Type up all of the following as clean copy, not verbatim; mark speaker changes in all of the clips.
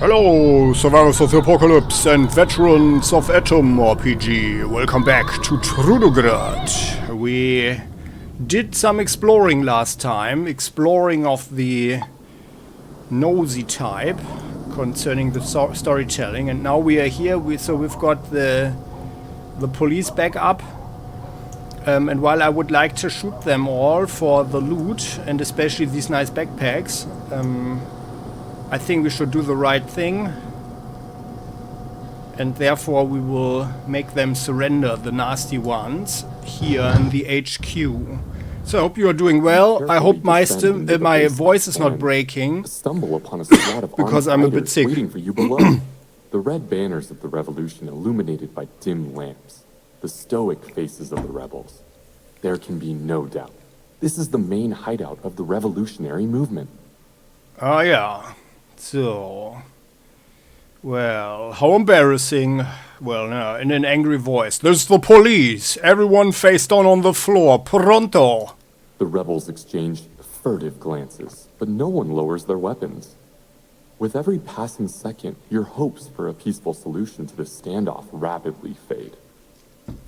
Speaker 1: Hello, survivors of the apocalypse and veterans of AtomRPG. Welcome back to Trudograd. We did some exploring last time, exploring of the nosy type concerning the storytelling, and now we are here. So we've got the police back up, and while I would like to shoot them all for the loot and especially these nice backpacks, I think we should do the right thing, and therefore we will make them surrender, the nasty ones, here in the HQ. So I hope you are doing well. I hope my voice is not breaking, because I'm a bit sick.
Speaker 2: Waiting for you below. The red banners of the revolution illuminated by dim lamps, the stoic faces of the rebels. There can be no doubt. This is the main hideout of the revolutionary movement.
Speaker 1: Oh yeah. So, well, how embarrassing. Well, no, in an angry voice. There's the police. Everyone face down on the floor. Pronto.
Speaker 2: The rebels exchange furtive glances, but no one lowers their weapons. With every passing second, your hopes for a peaceful solution to this standoff rapidly fade.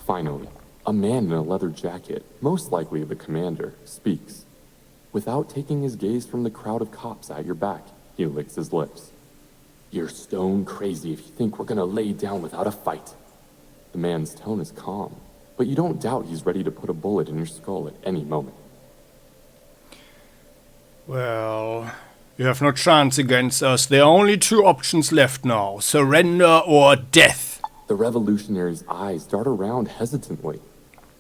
Speaker 2: Finally, a man in a leather jacket, most likely the commander, speaks. Without taking his gaze from the crowd of cops at your back, he licks his lips. You're stone crazy if you think we're gonna lay down without a fight. The man's tone is calm, but you don't doubt he's ready to put a bullet in your skull at any moment.
Speaker 1: Well, you have no chance against us. There are only two options left now. Surrender or death.
Speaker 2: The revolutionary's eyes dart around hesitantly,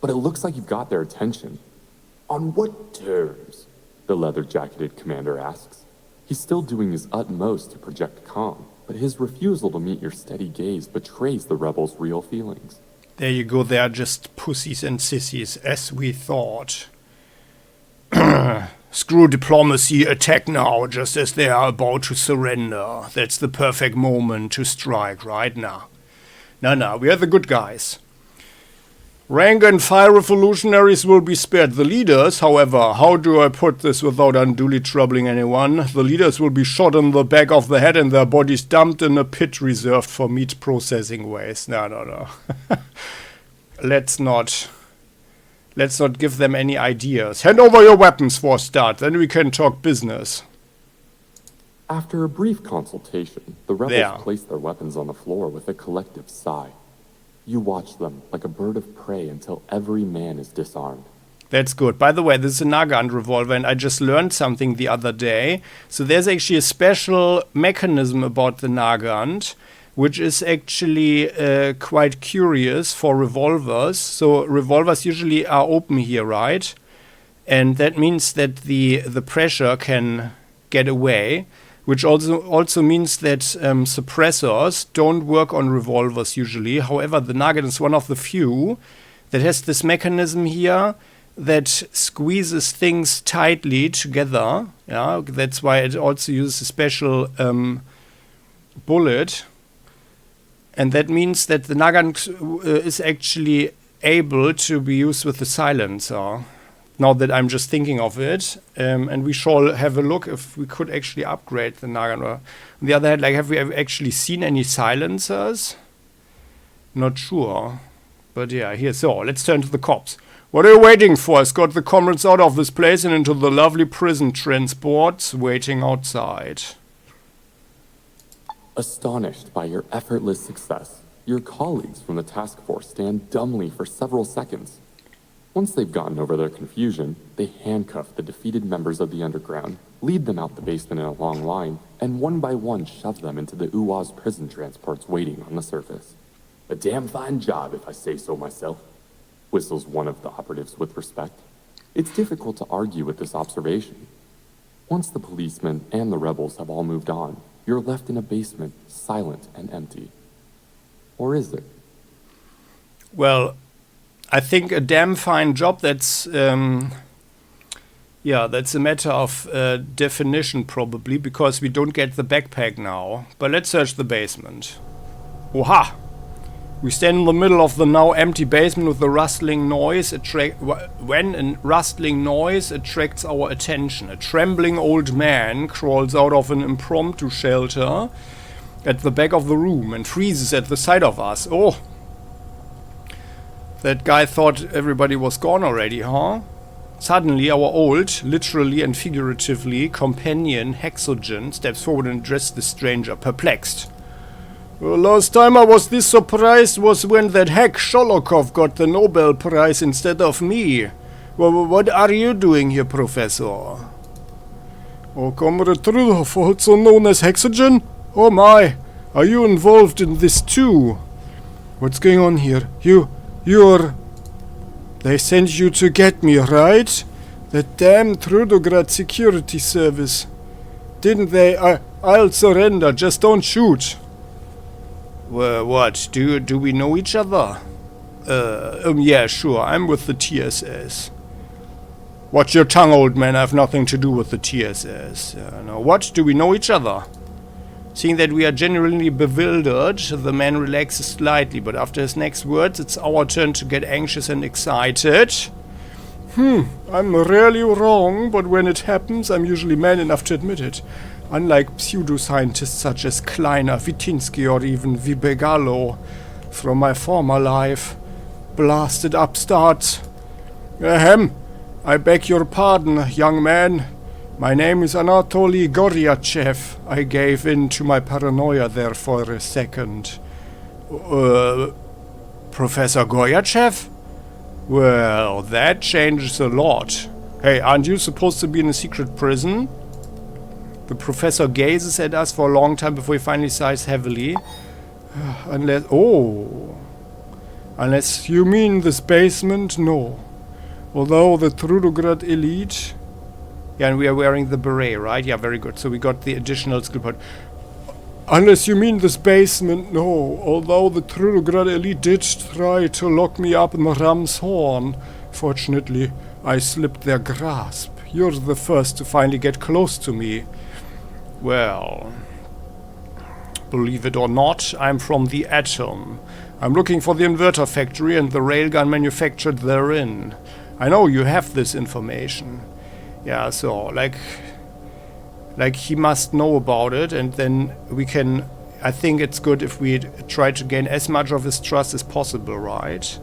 Speaker 2: but it looks like you've got their attention. On what terms? The leather-jacketed commander asks. He's still doing his utmost to project calm, but his refusal to meet your steady gaze betrays the rebels' real feelings.
Speaker 1: There you go, they are just pussies and sissies, as we thought. Screw diplomacy, attack now, just as they are about to surrender. That's the perfect moment to strike right now. No, we are the good guys. Rank and file revolutionaries will be spared. The leaders, however, how do I put this without unduly troubling anyone? The leaders will be shot in the back of the head and their bodies dumped in a pit reserved for meat processing waste. No. Let's not give them any ideas. Hand over your weapons for a start, then we can talk business.
Speaker 2: After a brief consultation, the rebels place their weapons on the floor with a collective sigh. You watch them like a bird of prey until every man is disarmed.
Speaker 1: That's good. By the way, this is a Nagant revolver, and I just learned something the other day. So there's actually a special mechanism about the Nagant, which is actually quite curious for revolvers. So revolvers usually are open here, right? And that means that the pressure can get away, which also means that suppressors don't work on revolvers usually. However, the Nagant is one of the few that has this mechanism here that squeezes things tightly together. Yeah, that's why it also uses a special bullet. And that means that the Nagant is actually able to be used with the silencer. Now that I'm just thinking of it, and we shall have a look if we could actually upgrade the Nagant. On the other hand, have we ever actually seen any silencers? Not sure. But yeah, here. So, let's turn to the cops. What are you waiting for? Escort the comrades out of this place and into the lovely prison transports waiting outside.
Speaker 2: Astonished by your effortless success, your colleagues from the task force stand dumbly for several seconds. Once they've gotten over their confusion, they handcuff the defeated members of the underground, lead them out the basement in a long line, and one by one shove them into the UA's prison transports waiting on the surface. A damn fine job, if I say so myself, whistles one of the operatives with respect. It's difficult to argue with this observation. Once the policemen and the rebels have all moved on, you're left in a basement, silent and empty. Or is it?
Speaker 1: Well, I think a damn fine job, that's a matter of definition probably, because we don't get the backpack now. But let's search the basement. Oha! We stand in the middle of the now empty basement with a rustling noise. When a rustling noise attracts our attention, a trembling old man crawls out of an impromptu shelter at the back of the room and freezes at the sight of us. Oh, that guy thought everybody was gone already, huh? Suddenly, our old, literally and figuratively, companion, Hexogen, steps forward and addresses the stranger, perplexed. Well, last time I was this surprised was when that hack Sholokov got the Nobel Prize instead of me. Well, what are you doing here, Professor? Oh, Comrade Trudograd, also known as Hexogen? Oh my, are you involved in this too? What's going on here? You're... They sent you to get me, right? That damn Trudograd security service. Didn't they? I'll surrender, just don't shoot. Well, what? Do we know each other? Yeah, sure, I'm with the TSS. Watch your tongue, old man, I have nothing to do with the TSS. No, what? Do we know each other? Seeing that we are genuinely bewildered, the man relaxes slightly, but after his next words, it's our turn to get anxious and excited. I'm rarely wrong, but when it happens, I'm usually man enough to admit it. Unlike pseudoscientists such as Kleiner, Witinsky, or even Vibegalo from my former life. Blasted upstarts. Ahem. I beg your pardon, young man. My name is Anatoly Goryachev. I gave in to my paranoia there for a second. Professor Goryachev? Well, that changes a lot. Hey, aren't you supposed to be in a secret prison? The professor gazes at us for a long time before he finally sighs heavily. Unless you mean this basement, no. Although the Trudograd elite... Yeah, and we are wearing the beret, right? Yeah, very good. So we got the additional skill point. Unless you mean this basement, no. Although the Trudograd elite did try to lock me up in the Ram's Horn. Fortunately, I slipped their grasp. You're the first to finally get close to me. Well, believe it or not, I'm from the Atom. I'm looking for the inverter factory and the railgun manufactured therein. I know you have this information. Yeah, so, like he must know about it, and then we can... I think it's good if we try to gain as much of his trust as possible, right?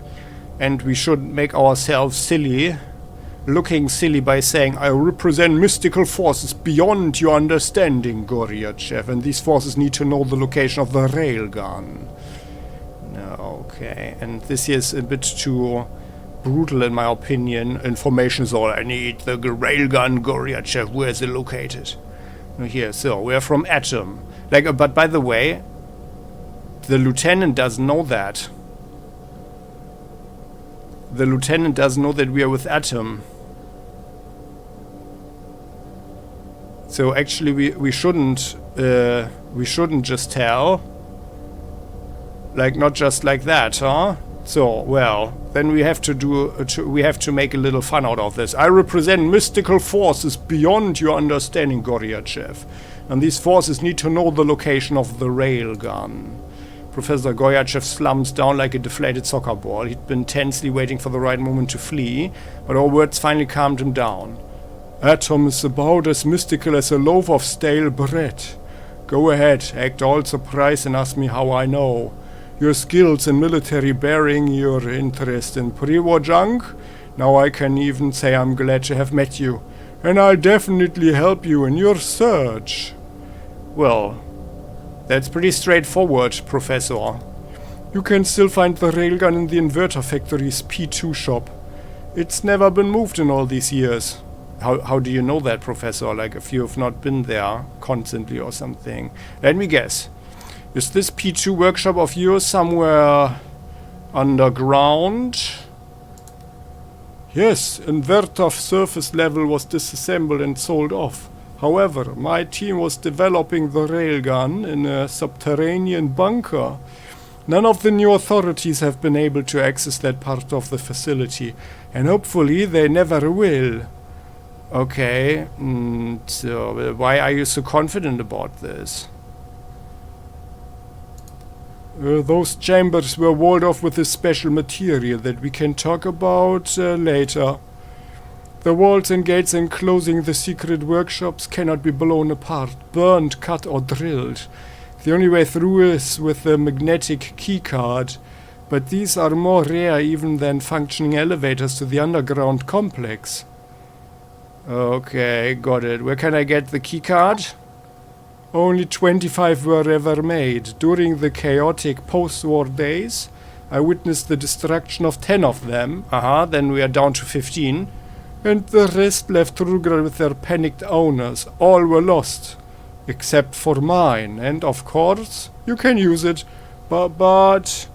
Speaker 1: And we should make ourselves silly, looking silly by saying, I represent mystical forces beyond your understanding, Goryachev, and these forces need to know the location of the railgun. No, okay, and this is a bit too... brutal in my opinion. Information is all I need. The railgun, Goryachev, where is it located? Here, so we're from Atom. But by the way, the lieutenant doesn't know that. The lieutenant doesn't know that we are with Atom. So actually we shouldn't just tell. Not just like that, huh? So, well, then we have to make a little fun out of this. I represent mystical forces beyond your understanding, Goryachev. And these forces need to know the location of the railgun. Professor Goryachev slumps down like a deflated soccer ball. He'd been tensely waiting for the right moment to flee, but our words finally calmed him down. Atom is about as mystical as a loaf of stale bread. Go ahead, act all surprised and ask me how I know. Your skills in military bearing your interest in pre-war junk? Now I can even say I'm glad to have met you. And I'll definitely help you in your search. Well, that's pretty straightforward, Professor. You can still find the railgun in the inverter factory's P2 shop. It's never been moved in all these years. How do you know that, Professor? If you have not been there constantly or something. Let me guess. Is this P2 workshop of yours somewhere underground? Yes, inverter surface level was disassembled and sold off. However, my team was developing the railgun in a subterranean bunker. None of the new authorities have been able to access that part of the facility, and hopefully they never will. Okay, so why are you so confident about this? Those chambers were walled off with a special material that we can talk about later. The walls and gates enclosing the secret workshops cannot be blown apart, burned, cut or drilled. The only way through is with the magnetic keycard, but these are more rare even than functioning elevators to the underground complex. Okay, got it. Where can I get the keycard? Only 25 were ever made. During the chaotic post-war days, I witnessed the destruction of 10 of them. Then we are down to 15. And the rest left Trudograd with their panicked owners. All were lost. Except for mine. And of course, you can use it. But what?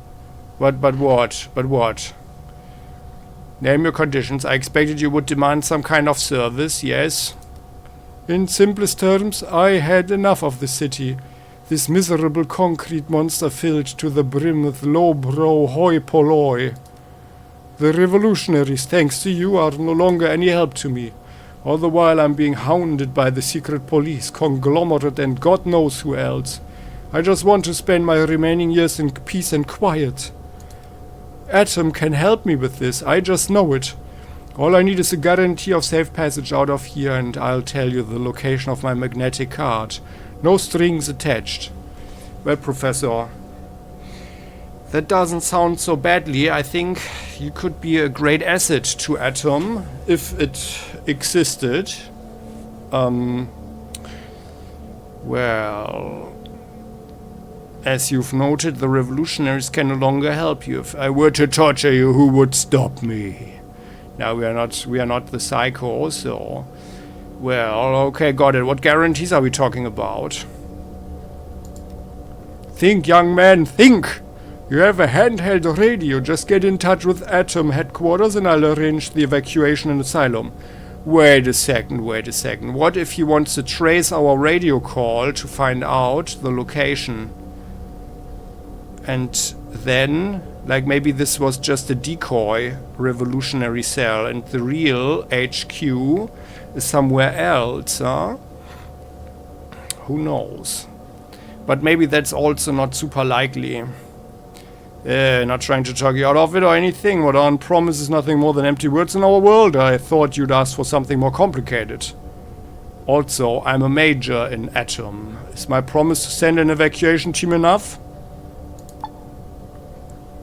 Speaker 1: Name your conditions. I expected you would demand some kind of service, yes? In simplest terms, I had enough of the city. This miserable concrete monster filled to the brim with lowbrow hoi polloi. The revolutionaries, thanks to you, are no longer any help to me. All the while I'm being hounded by the secret police, conglomerate and God knows who else. I just want to spend my remaining years in peace and quiet. Atom can help me with this, I just know it. All I need is a guarantee of safe passage out of here, and I'll tell you the location of my magnetic card. No strings attached. Well, Professor, that doesn't sound so badly. I think you could be a great asset to Atom if it existed. Well, as you've noted, the revolutionaries can no longer help you. If I were to torture you, who would stop me? Now we are not the psycho, so... Well, okay, got it. What guarantees are we talking about? Think, young man, think! You have a handheld radio. Just get in touch with Atom headquarters and I'll arrange the evacuation and asylum. Wait a second. What if he wants to trace our radio call to find out the location? And then... like maybe this was just a decoy revolutionary cell and the real HQ is somewhere else, huh? Who knows? But maybe that's also not super likely. Not trying to talk you out of it or anything. What on promise is nothing more than empty words in our world. I thought you'd ask for something more complicated. Also, I'm a major in Atom. Is my promise to send an evacuation team enough?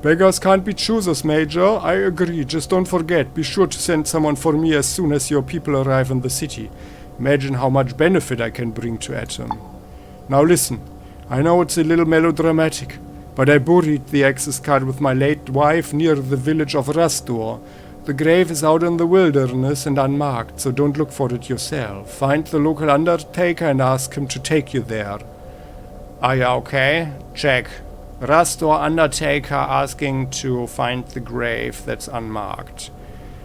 Speaker 1: Beggars can't be choosers, Major. I agree. Just don't forget. Be sure to send someone for me as soon as your people arrive in the city. Imagine how much benefit I can bring to Atom. Now listen. I know it's a little melodramatic, but I buried the access card with my late wife near the village of Rastor. The grave is out in the wilderness and unmarked, so don't look for it yourself. Find the local undertaker and ask him to take you there. Are you okay? Check. Rastor Undertaker asking to find the grave that's unmarked.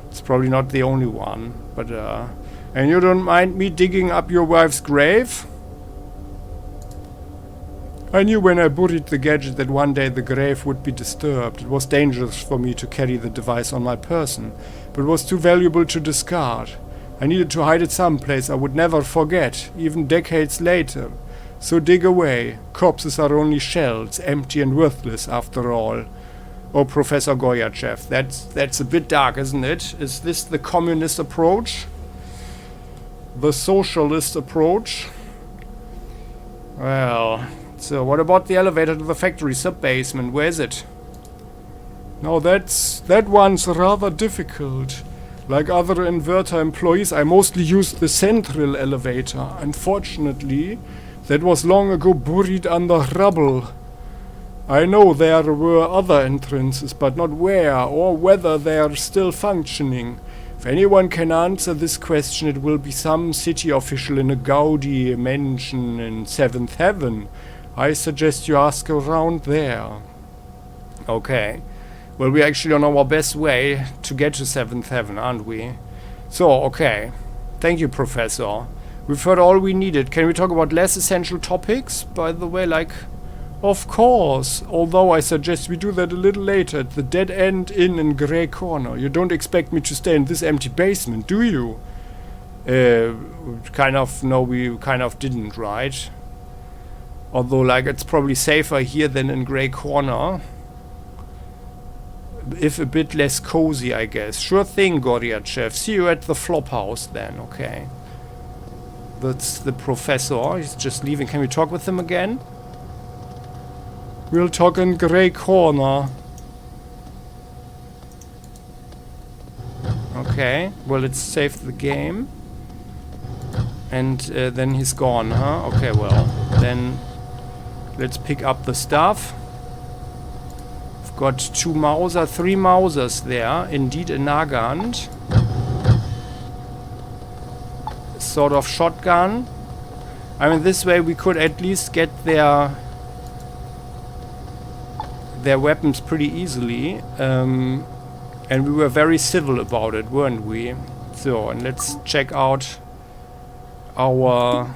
Speaker 1: It's probably not the only one, but and you don't mind me digging up your wife's grave? I knew when I buried the gadget that one day the grave would be disturbed. It was dangerous for me to carry the device on my person, but it was too valuable to discard. I needed to hide it someplace I would never forget, even decades later. So dig away. Corpses are only shells, empty and worthless after all. Oh, Professor Goryachev, that's a bit dark, isn't it? Is this the communist approach? The socialist approach? Well, so what about the elevator to the factory sub-basement? Where is it? No, that one's rather difficult. Like other inverter employees, I mostly used the central elevator. Unfortunately, that was long ago buried under rubble. I know there were other entrances, but not where or whether they are still functioning. If anyone can answer this question, it will be some city official in a gaudy mansion in 7th Heaven. I suggest you ask around there. Okay. Well, we're actually on our best way to get to 7th Heaven, aren't we? So, okay. Thank you, Professor. We've heard all we needed. Can we talk about less essential topics? By the way, like... Of course. Although I suggest we do that a little later at the Dead End Inn in Grey Corner. You don't expect me to stay in this empty basement, do you? Kind of... No, we kind of didn't, right? Although, like, it's probably safer here than in Grey Corner. If a bit less cozy, I guess. Sure thing, Goryachev. See you at the Flophouse then, okay. That's the professor. He's just leaving. Can we talk with him again? We'll talk in Grey Corner. Okay, well, let's save the game. And then he's gone, huh? Okay, well, then let's pick up the stuff. We've got 3 Mausers there. Indeed, a Nagant. Sort of shotgun. I mean, this way we could at least get their weapons pretty easily. And we were very civil about it, weren't we? So, and let's check out our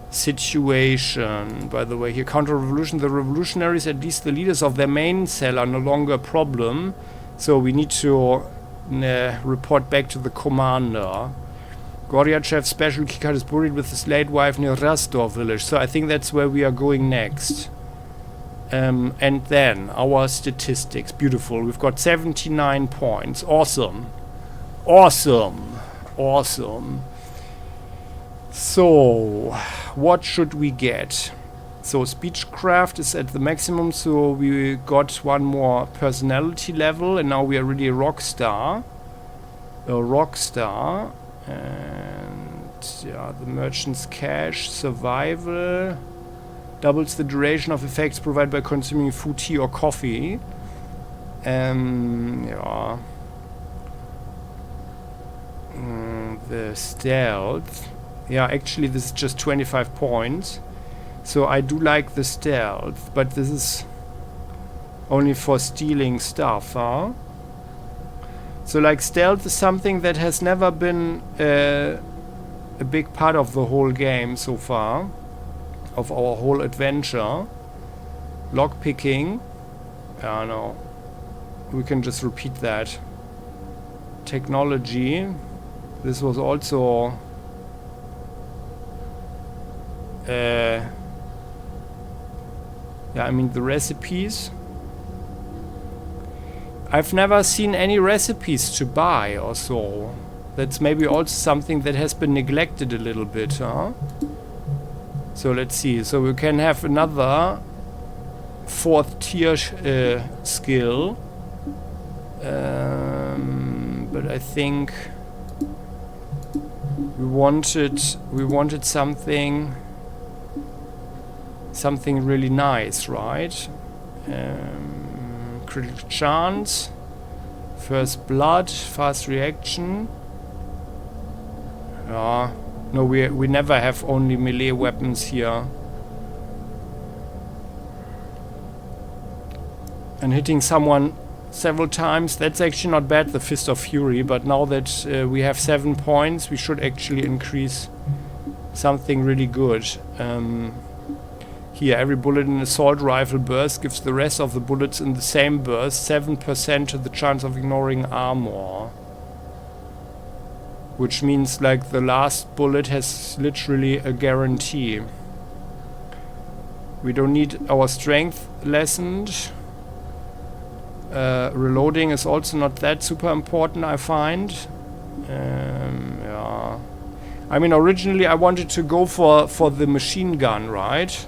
Speaker 1: situation. By the way, here, counter-revolution. The revolutionaries, at least the leaders of their main cell, are no longer a problem. So we need to report back to the commander. Goryachev's special keycard is buried with his late wife near Rastor village. So I think that's where we are going next. And then our statistics. Beautiful. We've got 79 points. Awesome. Awesome. Awesome. So, what should we get? So, speechcraft is at the maximum, so we got 1 more personality level, and now we are really a rock star. A rock star. And, yeah, the merchant's cash, survival, doubles the duration of effects provided by consuming food, tea, or coffee. Yeah. The stealth. Yeah, actually this is just 25 points. So I do like the stealth, but this is only for stealing stuff, huh? So like stealth is something that has never been a big part of the whole game so far, of our whole adventure. Lockpicking. Yeah, no. We can just repeat that. Technology. This was also yeah, I mean the recipes. I've never seen any recipes to buy or so. That's maybe also something that has been neglected a little bit, huh? So let's see. So we can have another 4th tier skill. But I think we wanted something really nice, right? Critical chance, first blood, fast reaction. No, we never have only melee weapons here. And hitting someone several times, that's actually not bad, the Fist of Fury, but now that we have 7 points, we should actually increase something really good. Here, every bullet in an assault rifle burst gives the rest of the bullets in the same burst 7% to the chance of ignoring armor. Which means like the last bullet has literally a guarantee. We don't need our strength lessened. Reloading is also not that super important, I find. Yeah. I mean, originally I wanted to go for the machine gun, right?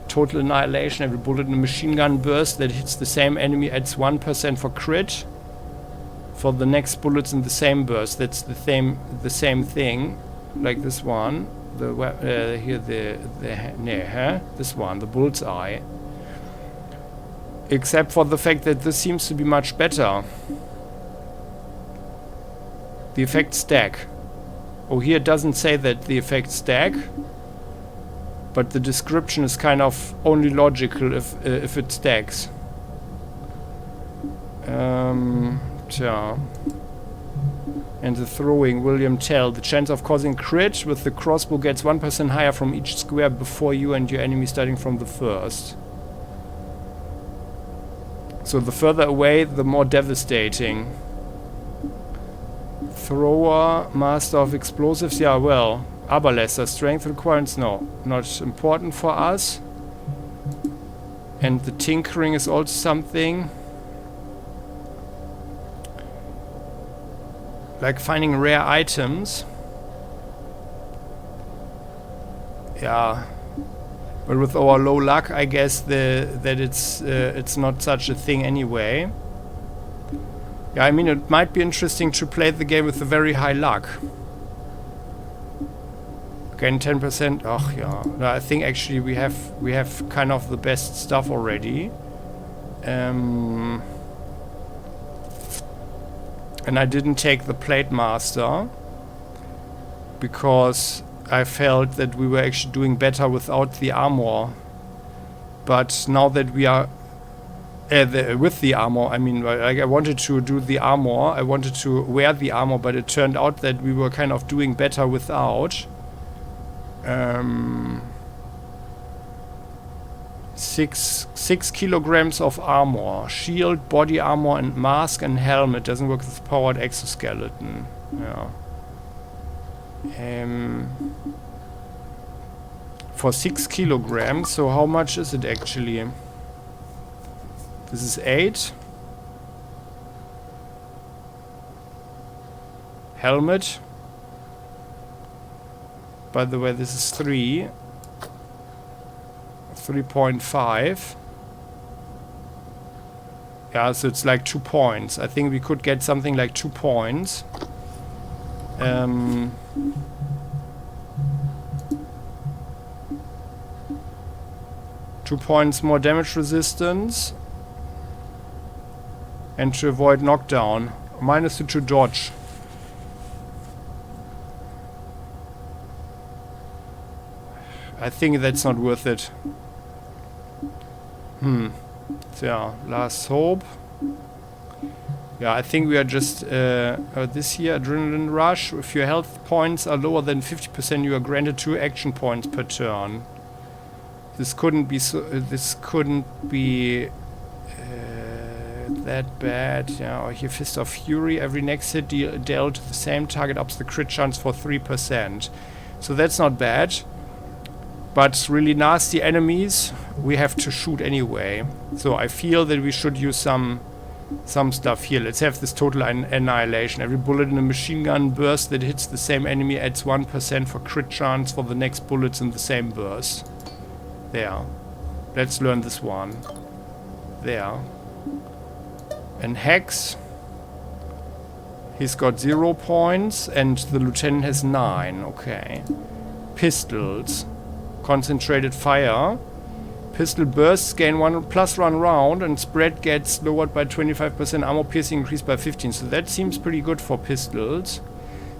Speaker 1: Total annihilation. Every bullet in a machine gun burst that hits the same enemy adds 1% for crit. For the next bullets in the same burst, that's the same thing, like this one. Here this one, the bullseye. Except for the fact that this seems to be much better. The effects stack. Oh, here it doesn't say that the effects stack, but the description is kind of only logical if it stacks. Tja. And the throwing, William Tell. The chance of causing crit with the crossbow gets 1% higher from each square before you and your enemy starting from the first. So the further away, the more devastating. Thrower, master of explosives. Yeah, well, Aberlesser, strength requirements, no, not important for us. And the tinkering is also something. Like finding rare items. Yeah. But with our low luck, I guess that it's not such a thing anyway. Yeah, I mean, it might be interesting to play the game with a very high luck. Gain 10%. Oh yeah. No, I think actually we have kind of the best stuff already. And I didn't take the Plate Master because I felt that we were actually doing better without the armor. But now that we are with the armor, I mean, like I wanted to do the armor, I wanted to wear the armor, but it turned out that we were kind of doing better without. 6 kilograms of armor, shield, body armor, and mask and helmet. Doesn't work with powered exoskeleton. Yeah. For 6 kilograms, so how much is it actually? This is 8. Helmet. By the way, this is 3. 3.5. Yeah, so it's like 2 points. I think we could get something like 2 points. 2 points more damage resistance. And to avoid knockdown. -2 to dodge. I think that's not worth it. So yeah, last hope. Yeah, I think we are just this here, Adrenaline Rush. If your health points are lower than 50%, you are granted 2 action points per turn. This couldn't be that bad. Yeah, or here, Fist of Fury. Every next hit dealt to the same target ups the crit chance for 3%. So that's not bad. But really nasty enemies, we have to shoot anyway. So I feel that we should use some stuff here. Let's have this total annihilation. Every bullet in a machine gun burst that hits the same enemy adds 1% for crit chance for the next bullets in the same burst. There. Let's learn this one. There. And Hex. He's got 0 points and the lieutenant has 9. Okay. Pistols. Concentrated fire. Pistol bursts gain +1 round and spread gets lowered by 25%. Armor piercing increased by 15. So that seems pretty good for pistols.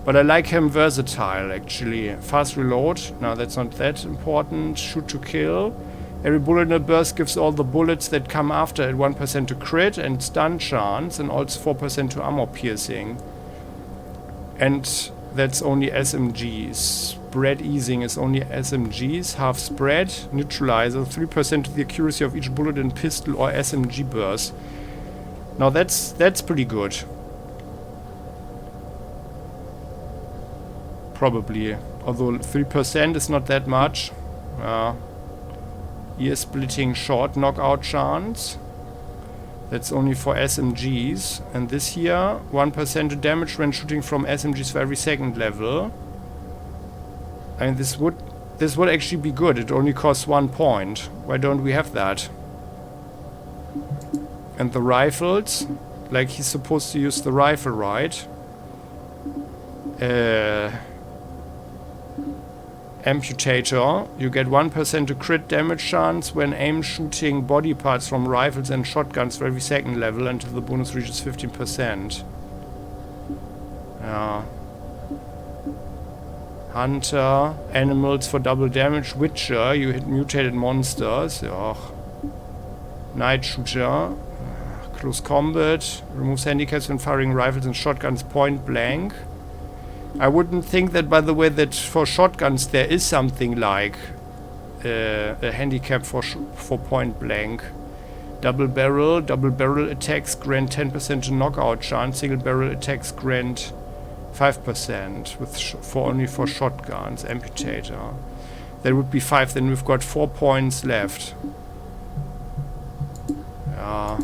Speaker 1: But I like him versatile actually. Fast reload. No, that's not that important. Shoot to kill. Every bullet in a burst gives all the bullets that come after it 1% to crit and stun chance and also 4% to armor piercing. And that's only SMGs. Spread easing is only SMGs. Half spread. Neutralizer. 3% to the accuracy of each bullet in pistol or SMG burst. Now that's pretty good. Probably. Although 3% is not that much. Ear splitting shot knockout chance. That's only for SMGs. And this here, 1% to damage when shooting from SMGs for every second level. I mean, this would actually be good. It only costs 1 point. Why don't we have that? And the rifles, like he's supposed to use the rifle, right? Amputator. You get 1% to crit damage chance when aim shooting body parts from rifles and shotguns for every second level until the bonus reaches 15%. Yeah. Hunter. Animals for double damage. Witcher. You hit mutated monsters. Ugh. Night Shooter. Close combat. Removes handicaps when firing rifles and shotguns point blank. I wouldn't think that, by the way, that for shotguns there is something like a handicap for point blank. Double barrel attacks grant 10% to knockout chance. Single barrel attacks grant 5% only for shotguns. Amputator. That would be 5. Then we've got 4 points left. Yeah.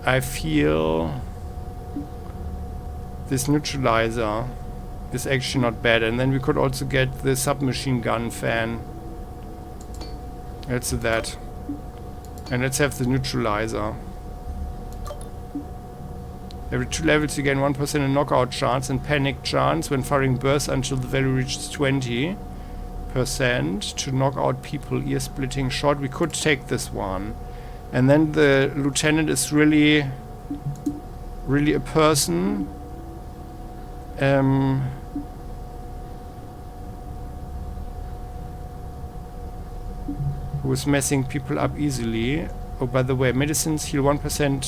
Speaker 1: I feel this neutralizer is actually not bad. And then we could also get the submachine gun fan. Let's do that. And let's have the neutralizer. Every 2 levels you gain 1% in knockout chance and panic chance when firing bursts until the value reaches 20% to knock out people. Ear splitting shot. We could take this one. And then the lieutenant is really a person. Who is messing people up easily. Oh, by the way, medicines heal 1%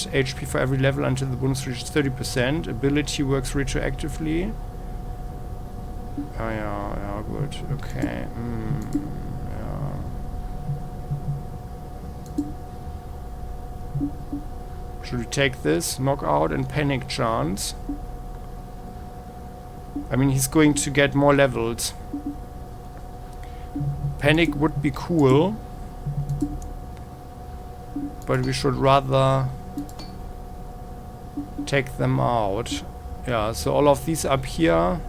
Speaker 1: HP for every level until the bonus reaches 30%. Ability works retroactively. Oh yeah, good. Okay. Yeah. Should we take this? Knockout and panic chance. I mean, he's going to get more levels. Panic would be cool. But we should rather take them out. Yeah, so all of these up here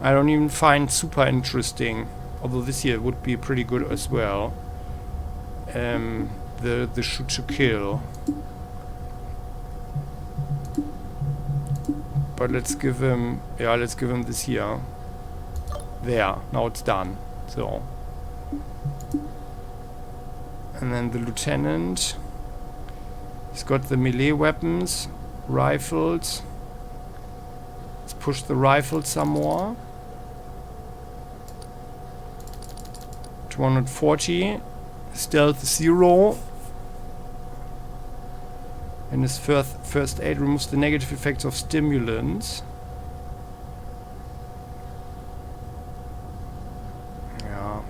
Speaker 1: I don't even find super interesting. Although this here would be pretty good as well. The shoot to kill. But let's give him this here. There, now it's done. So. And then the lieutenant. He's got the melee weapons, rifles. Let's push the rifle some more. 240. Stealth 0. And his first aid removes the negative effects of stimulants. Yeah.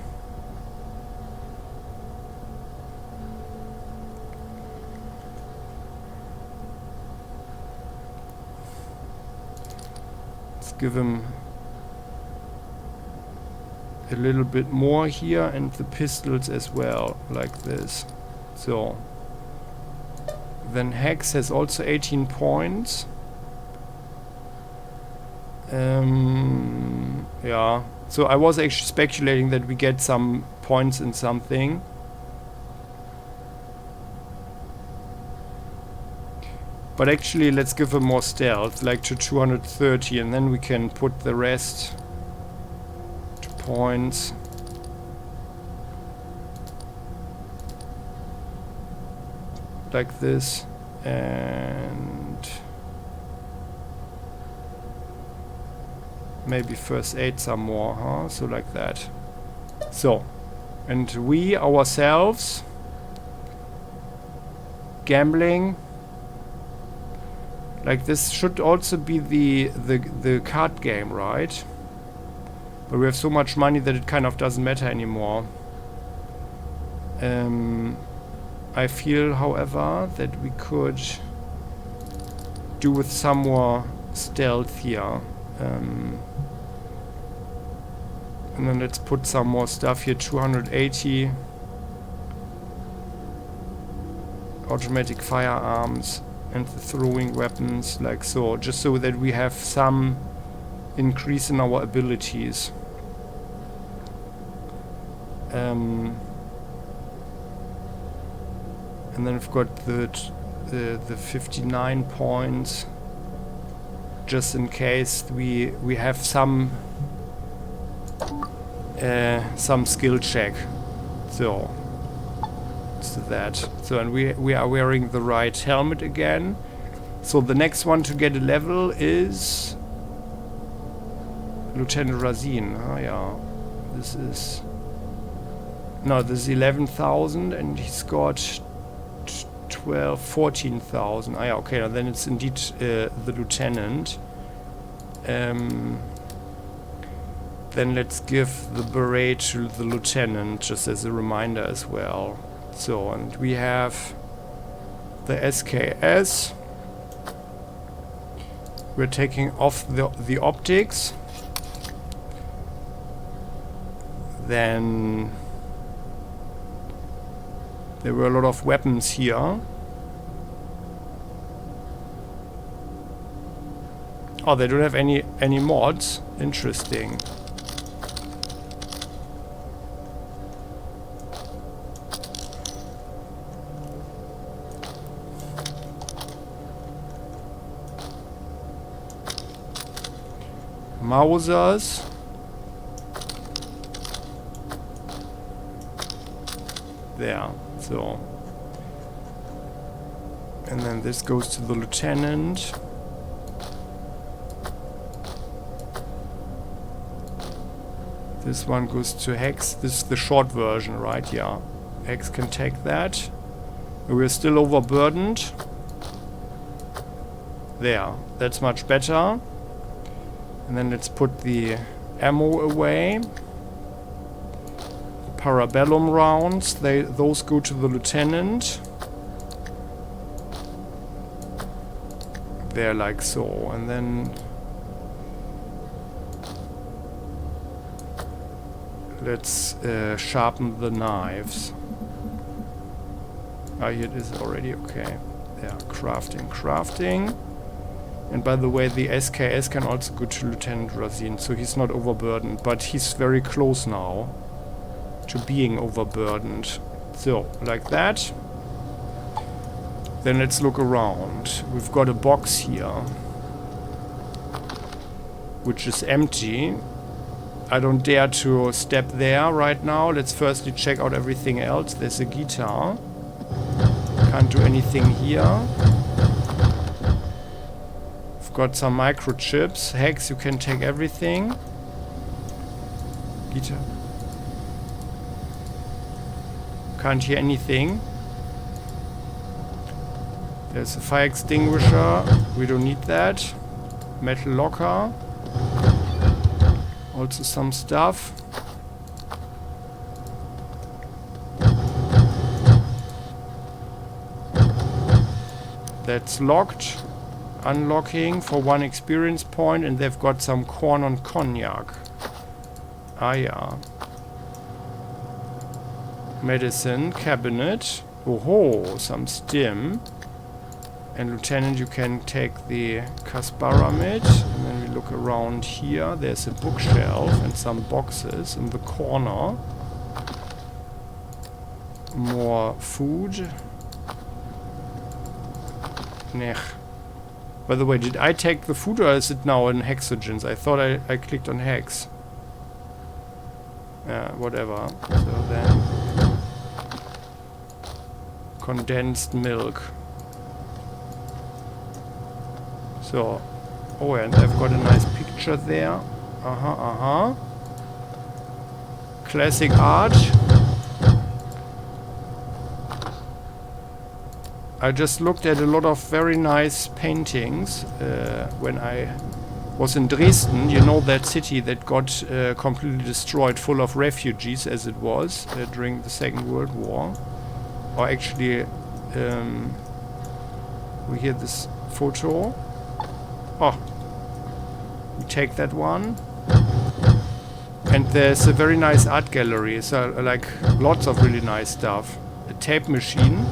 Speaker 1: Let's give him a little bit more here and the pistols as well, like this. So. Then Hex has also 18 points. Yeah. So I was actually speculating that we get some points in something. But actually, let's give him more stealth, like to 230, and then we can put the rest to points. Like this, and maybe first aid some more, huh? So like that. So, and we ourselves gambling. Like this should also be the card game, right? But we have so much money that it kind of doesn't matter anymore. I feel, however, that we could do with some more stealth here. And then let's put some more stuff here. 280. Automatic firearms and the throwing weapons, like so. Just so that we have some increase in our abilities. And then we've got the 59 points, just in case we have some skill check. So that. So and we are wearing the right helmet again. So the next one to get a level is Lieutenant Razin. Oh yeah, this is 11,000, and he's got 14,000. Ah, yeah, okay, now then it's indeed the lieutenant. Then let's give the beret to the lieutenant, just as a reminder as well. So, and we have the SKS. We're taking off the optics. Then there were a lot of weapons here. Oh, they don't have any mods. Interesting. Mausers. There. So. And then this goes to the lieutenant. This one goes to Hex. This is the short version, right? Yeah. Hex can take that. We're still overburdened. There. That's much better. And then let's put the ammo away. Parabellum rounds. Those go to the lieutenant. There, like so. And then let's sharpen the knives. Ah, here it is already. Okay. Yeah, crafting. And by the way, the SKS can also go to Lieutenant Razin, so he's not overburdened. But he's very close now to being overburdened. So, like that. Then let's look around. We've got a box here, which is empty. I don't dare to step there right now. Let's firstly check out everything else. There's a guitar. Can't do anything here. We've got some microchips. Hex, you can take everything. Guitar. Can't hear anything. There's a fire extinguisher. We don't need that. Metal locker. Also some stuff. That's locked. Unlocking for 1 experience point, and they've got some corn on cognac. Ah, yeah. Medicine cabinet. Oh, some stim. And Lieutenant, you can take the Kasparamid. And then we look around here. There's a bookshelf and some boxes in the corner. More food. Nech. By the way, did I take the food or is it now in Hexogens? I thought I clicked on Hex. Whatever. So then... condensed milk. So, oh, and I've got a nice picture there. Classic art. I just looked at a lot of very nice paintings when I was in Dresden. You know, that city that got completely destroyed, full of refugees as it was during the Second World War. Or actually, we hear this photo. Oh, we take that one. And there's a very nice art gallery. So like lots of really nice stuff. A tape machine.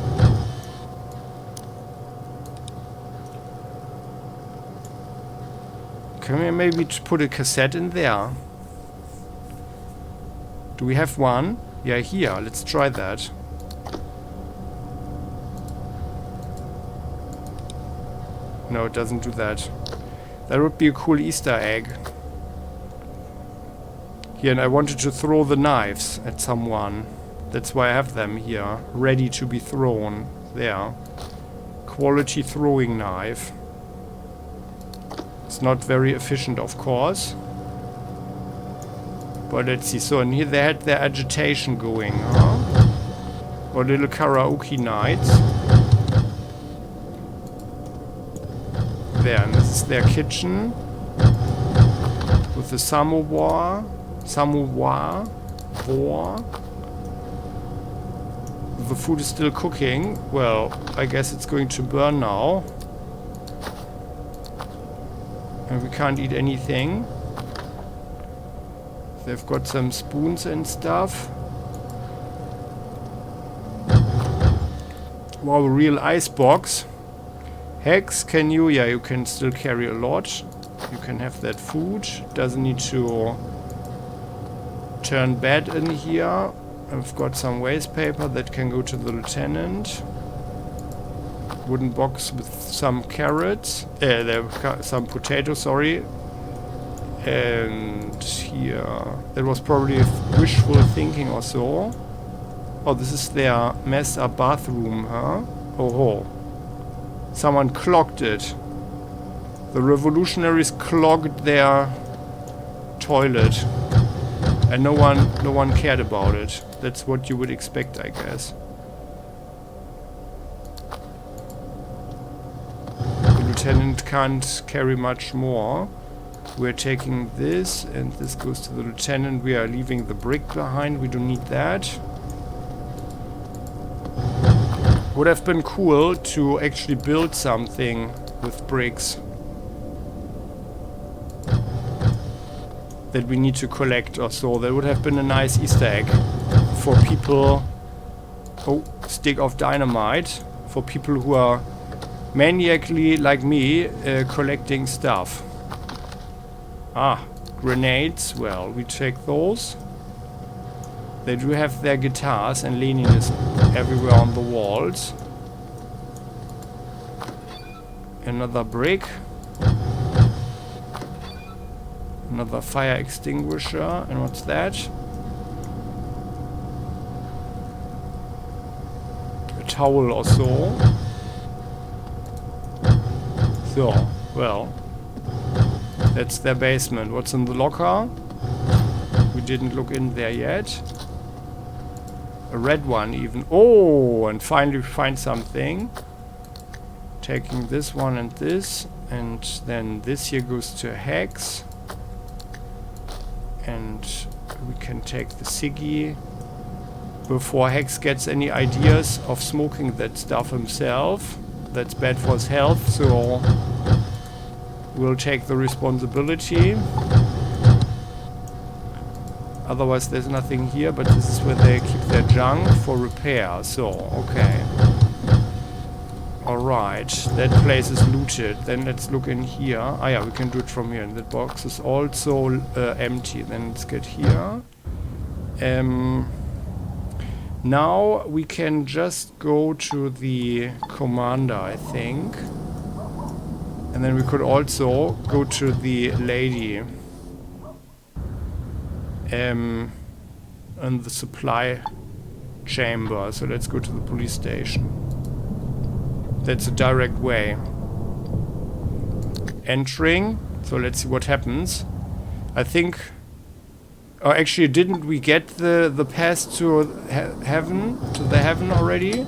Speaker 1: Can we maybe put a cassette in there? Do we have one? Yeah, here. Let's try that. No, it doesn't do that. That would be a cool Easter egg. Here, and I wanted to throw the knives at someone. That's why I have them here, ready to be thrown. There. Quality throwing knife. It's not very efficient, of course. But let's see. So, and here they had their agitation going, huh? Or little karaoke nights. There, and this is their kitchen. With the samovar. The food is still cooking. Well, I guess it's going to burn now. And we can't eat anything. They've got some spoons and stuff. Wow, a real ice box. Hex, can you? Yeah, you can still carry a lot. You can have that food. Doesn't need to turn bad in here. I've got some waste paper that can go to the lieutenant. Wooden box with some carrots. There were some potatoes, sorry. And here... That was probably wishful thinking or so. Oh, this is their messed up bathroom, huh? Oh ho. Someone clogged it. The revolutionaries clogged their toilet. And no one cared about it. That's what you would expect, I guess. The lieutenant can't carry much more. We're taking this, and this goes to the lieutenant. We are leaving the brick behind. We don't need that. Would have been cool to actually build something with bricks that we need to collect or so. That would have been a nice Easter egg for people. Oh, stick of dynamite. For people who are maniacally, like me, collecting stuff. Ah, grenades. Well, we take those. They do have their guitars, and Lenin is everywhere on the walls. Another brick. Another fire extinguisher. And what's that? A towel or so. So, well. That's their basement. What's in the locker? We didn't look in there yet. A red one even. Oh, and finally we find something. Taking this one and this. And then this here goes to Hex. And we can take the ciggy before Hex gets any ideas of smoking that stuff himself. That's bad for his health, so we'll take the responsibility. Otherwise there's nothing here, but this is where they keep their junk for repair. So, okay. Alright, that place is looted. Then let's look in here. Ah yeah, we can do it from here. And that box is also empty. Then let's get here. Now we can just go to the commander, I think. And then we could also go to the lady. In the supply chamber. So let's go to the police station. That's a direct way. Entering. So let's see what happens. I think... Oh, actually, didn't we get the pass to heaven? To the heaven already?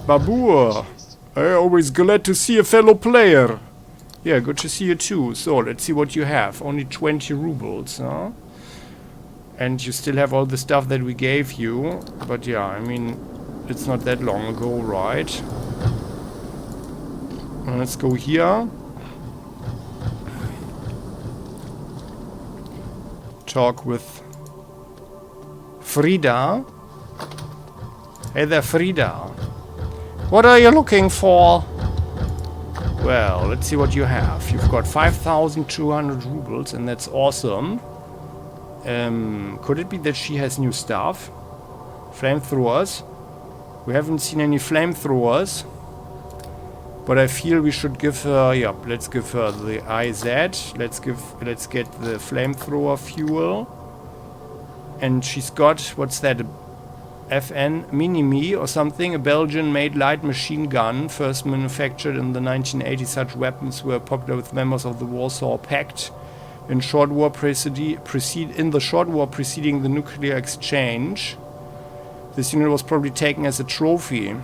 Speaker 1: Baldur! I'm always glad to see a fellow player. Yeah, good to see you too. So, let's see what you have. Only 20 rubles, huh? And you still have all the stuff that we gave you. But yeah, I mean, it's not that long ago, right? Let's go here. Talk with Frida. Hey there, Frida. What are you looking for? Well, let's see what you have. You've got 5,200 rubles, and that's awesome. Could it be that she has new stuff? Flamethrowers. We haven't seen any flamethrowers. But I feel we should give her... Yep, let's give her the IZ. Let's get the flamethrower fuel. And she's got... What's that? FN Mini-Me or something, a Belgian-made light machine gun, first manufactured in the 1980s. Such weapons were popular with members of the Warsaw Pact in the short war preceding the nuclear exchange. This unit was probably taken as a trophy.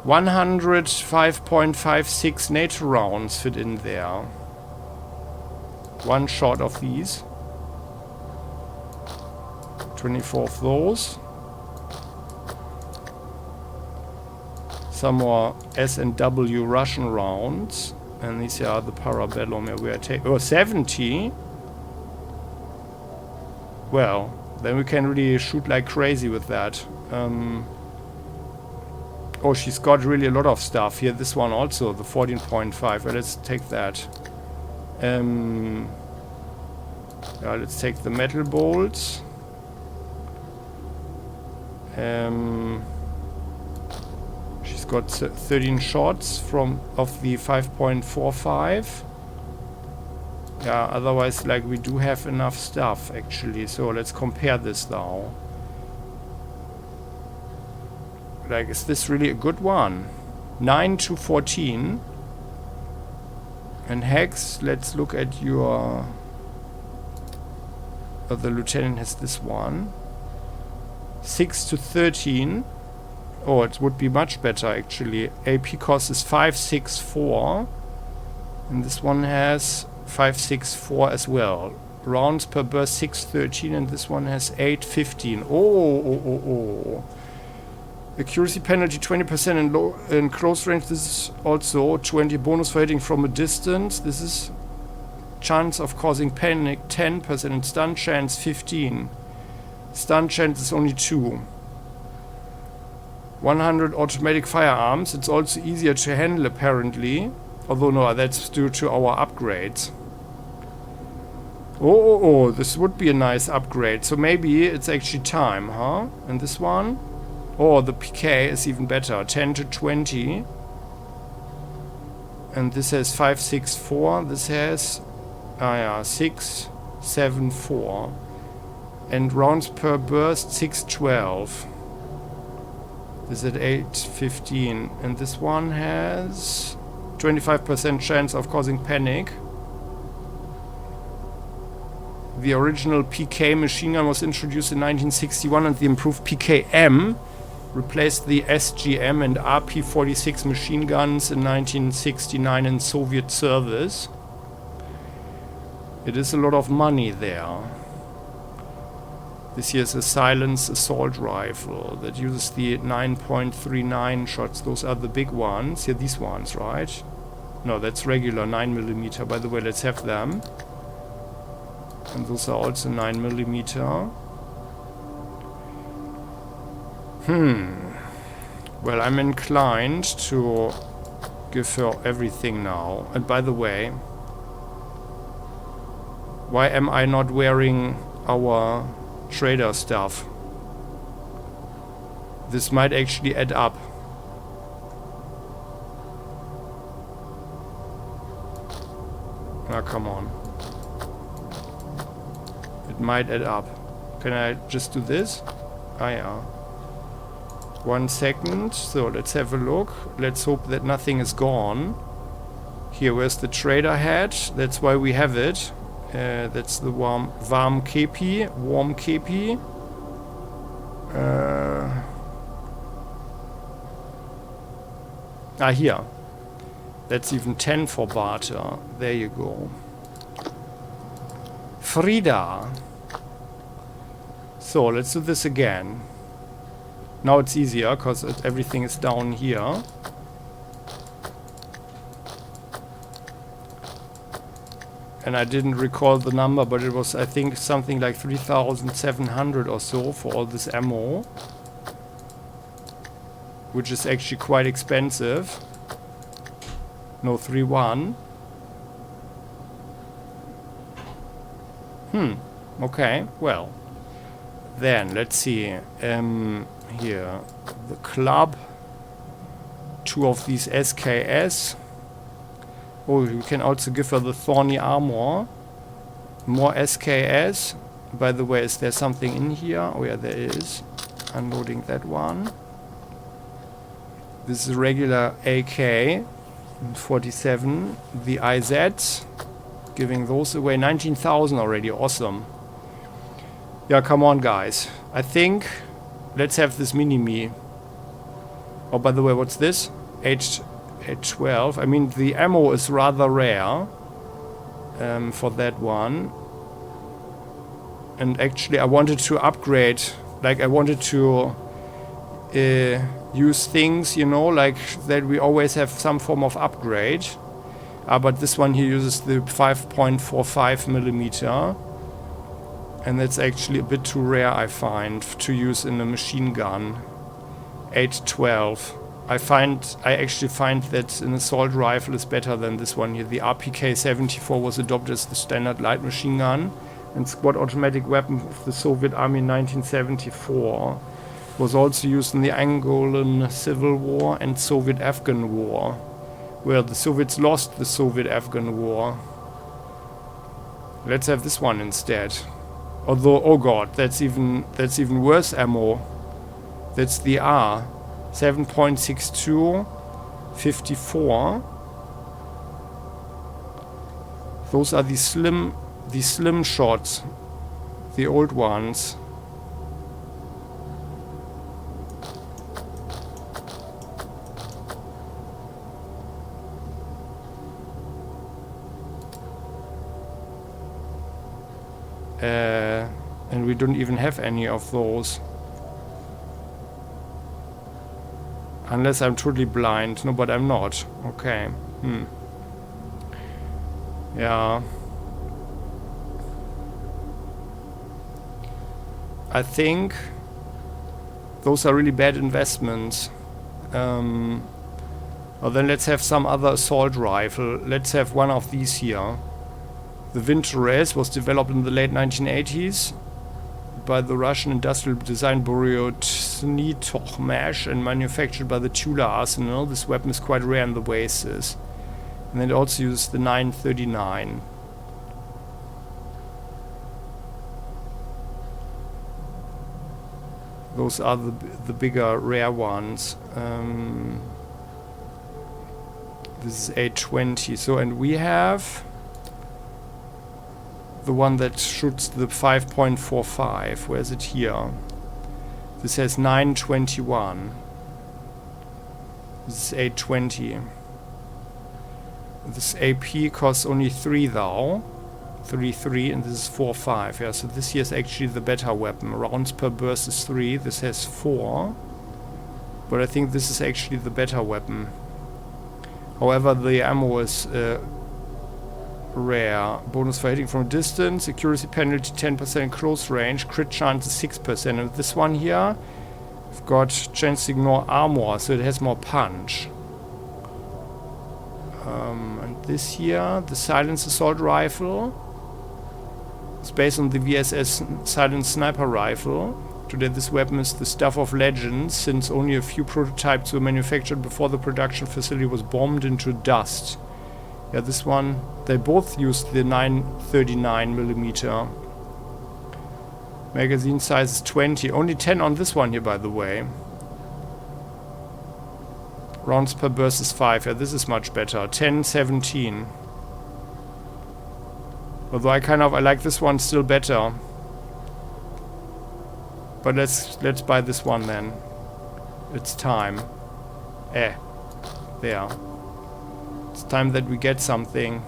Speaker 1: 105.56 NATO rounds fit in there. One shot of these. 24 of those. Some more S&W Russian rounds. And these are the Parabellum we are taking. Oh, 70? Well, then we can really shoot like crazy with that. Oh, she's got really a lot of stuff here. This one also, the 14.5. Well, let's take that. Yeah, let's take the metal bolts. She's got 13 shots of the 5.45. Yeah, otherwise, like, we do have enough stuff, actually. So let's compare this now. Like, is this really a good one? 9 to 14. And Hex, let's look at your... Oh, the lieutenant has this one. 6 to 13. Oh, it would be much better, actually. AP cost is 564. And this one has 564 as well. Rounds per burst 613, and this one has 815. Oh. Accuracy penalty 20% in close range. This is also 20 bonus for hitting from a distance. This is chance of causing panic 10%, and stun chance 15. Stun chance is only 2. 100 automatic firearms. It's also easier to handle, apparently. Although no, that's due to our upgrades. Oh, this would be a nice upgrade. So maybe it's actually time, huh? And this one? Oh, the PK is even better. 10 to 20. And this has 564. This has 674. And rounds per burst 612. This is at 815. And this one has 25% chance of causing panic. The original PK machine gun was introduced in 1961, and the improved PKM replaced the SGM and RP-46 machine guns in 1969 in Soviet service. It is a lot of money there. This here is a silenced assault rifle that uses the 9.39 shots. Those are the big ones. Here, these ones, right? No, that's regular 9mm. By the way, let's have them. And those are also 9mm. Well, I'm inclined to give her everything now. And by the way, why am I not wearing our trader stuff? This might actually add up. Ah, come on. It might add up. Can I just do this? Ah, yeah. 1 second. So let's have a look. Let's hope that nothing is gone. Here, where's the trader hat? That's why we have it. That's the warm kepi. Warm kepi. Here. That's even 10 for barter. There you go. Frida. So let's do this again. Now it's easier because everything is down here. And I didn't recall the number, but it was, I think, something like 3,700 or so for all this ammo. Which is actually quite expensive. No, 3-1. Okay, well. Then, let's see. Here. The club. 2 of these SKS. Oh, we can also give her the thorny armor. More SKS. By the way, is there something in here? Oh yeah, there is. Unloading that one. This is a regular AK. 47. The IZs. Giving those away. 19,000 already. Awesome. Yeah, come on, guys. I think... Let's have this mini-me. Oh, by the way, what's this? H12. I mean, the ammo is rather rare. For that one. And actually, I wanted to upgrade. Like, I wanted to... use things, you know, like that we always have some form of upgrade. But this one here uses the 5.45mm. And that's actually a bit too rare, I find, to use in a machine gun. 812. I actually find that an assault rifle is better than this one here. The RPK-74 was adopted as the standard light machine gun and squad automatic weapon of the Soviet Army in 1974. Was also used in the Angolan Civil War and Soviet-Afghan War, where the Soviets lost the Soviet-Afghan War. Let's have this one instead. Although, oh god, that's even worse ammo. That's the R. 7.62, 54. Those are the slim shots, the old ones. And we don't even have any of those. Unless I'm totally blind. No, but I'm not. Okay. Yeah. I think those are really bad investments. Well, then let's have some other assault rifle. Let's have one of these here. The Vintorez was developed in the late 1980s by the Russian industrial design bureau Trudograd and manufactured by the Tula Arsenal. This weapon is quite rare in the Wastes. And it also uses the 939. Those are the bigger rare ones. This is 820. So, and we have the one that shoots the 5.45. Where is it here? This has 921. This is 820. This AP costs only 3 though. 3, and this is 4.5. Yeah, so this here is actually the better weapon. Rounds per burst is 3. This has 4. But I think this is actually the better weapon. However, the ammo is rare. Bonus for hitting from a distance. Accuracy penalty 10% close range. Crit chance is 6%. And this one here, we've got chance to ignore armor, so it has more punch. And this here, the Silence Assault Rifle. It's based on the VSS Silent Sniper Rifle. Today this weapon is the stuff of legends, since only a few prototypes were manufactured before the production facility was bombed into dust. Yeah, this one, they both used the 939mm. Magazine size is 20. Only 10 on this one here, by the way. Rounds per burst is 5. Yeah, this is much better. 10, 17. Although I like this one still better. But let's buy this one then. It's time. There. It's time that we get something.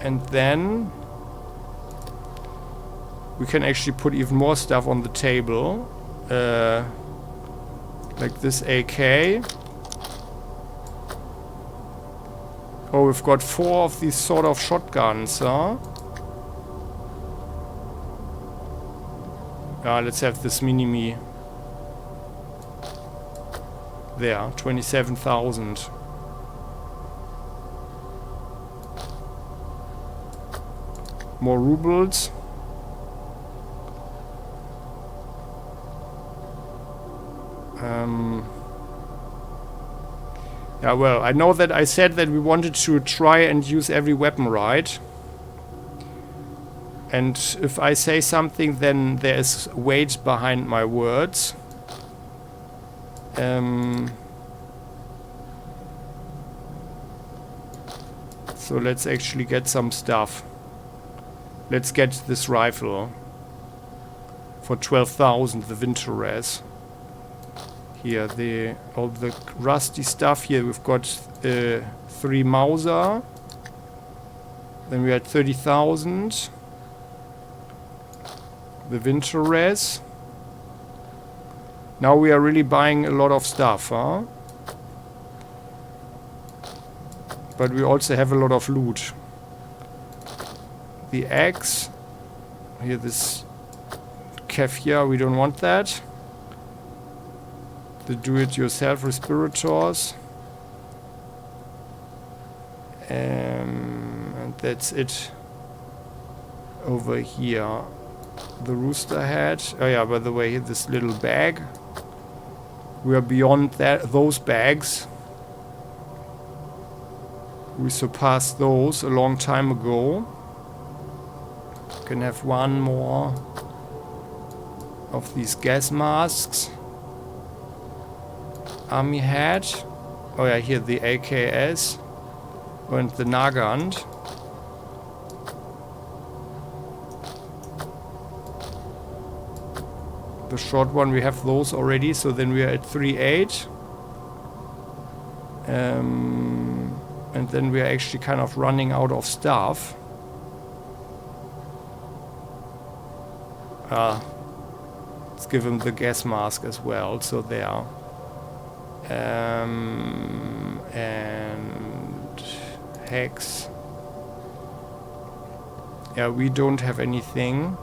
Speaker 1: And then we can actually put even more stuff on the table. Like this AK. Oh, we've got 4 of these sort of shotguns, huh? Let's have this mini-me. There, 27,000. More rubles. Yeah, well, I know that I said that we wanted to try and use every weapon right. And if I say something, then there is weight behind my words. So let's actually get some stuff. Let's get this rifle for 12,000, the Vintorez. Here, all the rusty stuff here. We've got 3 Mauser. Then we had 30,000. The Vintorez. Now we are really buying a lot of stuff, huh? But we also have a lot of loot. The axe. Here, this Kef here, we don't want that. The do-it-yourself respirators. And that's it over here. The rooster head. Oh yeah, by the way, this little bag. We are beyond those bags. We surpassed those a long time ago. Can have one more of these gas masks. Army hat. Oh yeah, here the AKS. And the Nagant. The short one, we have those already, so then we are at 3.8. And then we are actually kind of running out of stuff. Let's give him the gas mask as well, so there. And hex. Yeah, we don't have anything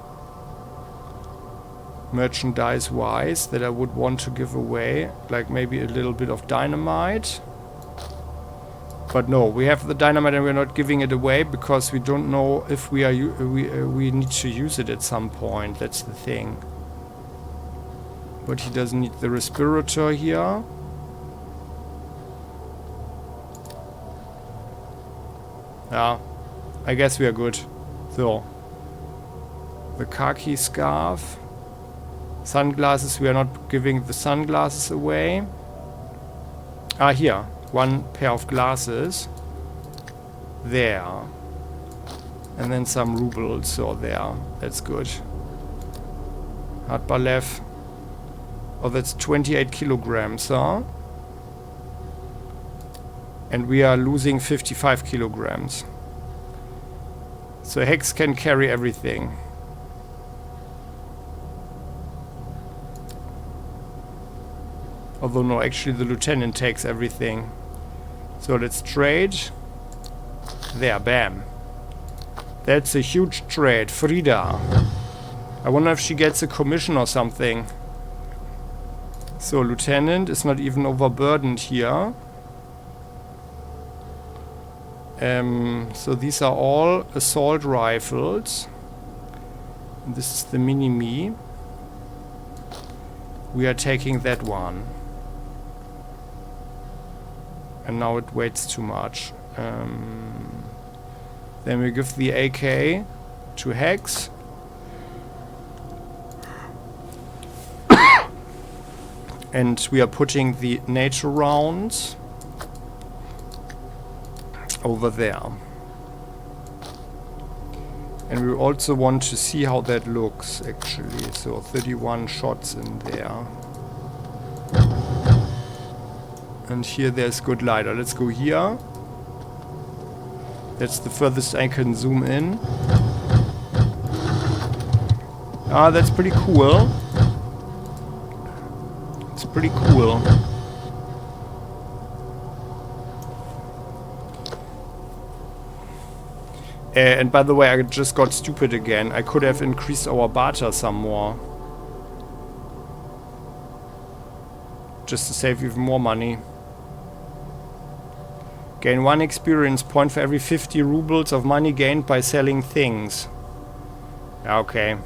Speaker 1: merchandise wise that I would want to give away, like maybe a little bit of dynamite. But no, we have the dynamite and we're not giving it away because we don't know if we need to use it at some point. That's the thing. But he doesn't need the respirator here. Yeah, I guess we are good. So, the khaki scarf. Sunglasses, we are not giving the sunglasses away. Ah, here. One pair of glasses. There. And then some rubles, so there. That's good. Hardball. Oh, that's 28 kilograms, huh? And we are losing 55 kilograms. So Hex can carry everything. Although no, actually the lieutenant takes everything. So let's trade. There, bam. That's a huge trade. Frida. I wonder if she gets a commission or something. So lieutenant is not even overburdened here. So these are all assault rifles. And this is the mini-me. We are taking that one. And now it weighs too much. Then we give the AK to Hex. And we are putting the NATO rounds over there. And we also want to see how that looks actually. So 31 shots in there. And here there's good light. Let's go here. That's the furthest I can zoom in. Ah, that's pretty cool. It's pretty cool. And by the way, I just got stupid again. I could have increased our barter some more. Just to save even more money. Gain 1 experience point for every 50 rubles of money gained by selling things. Okay.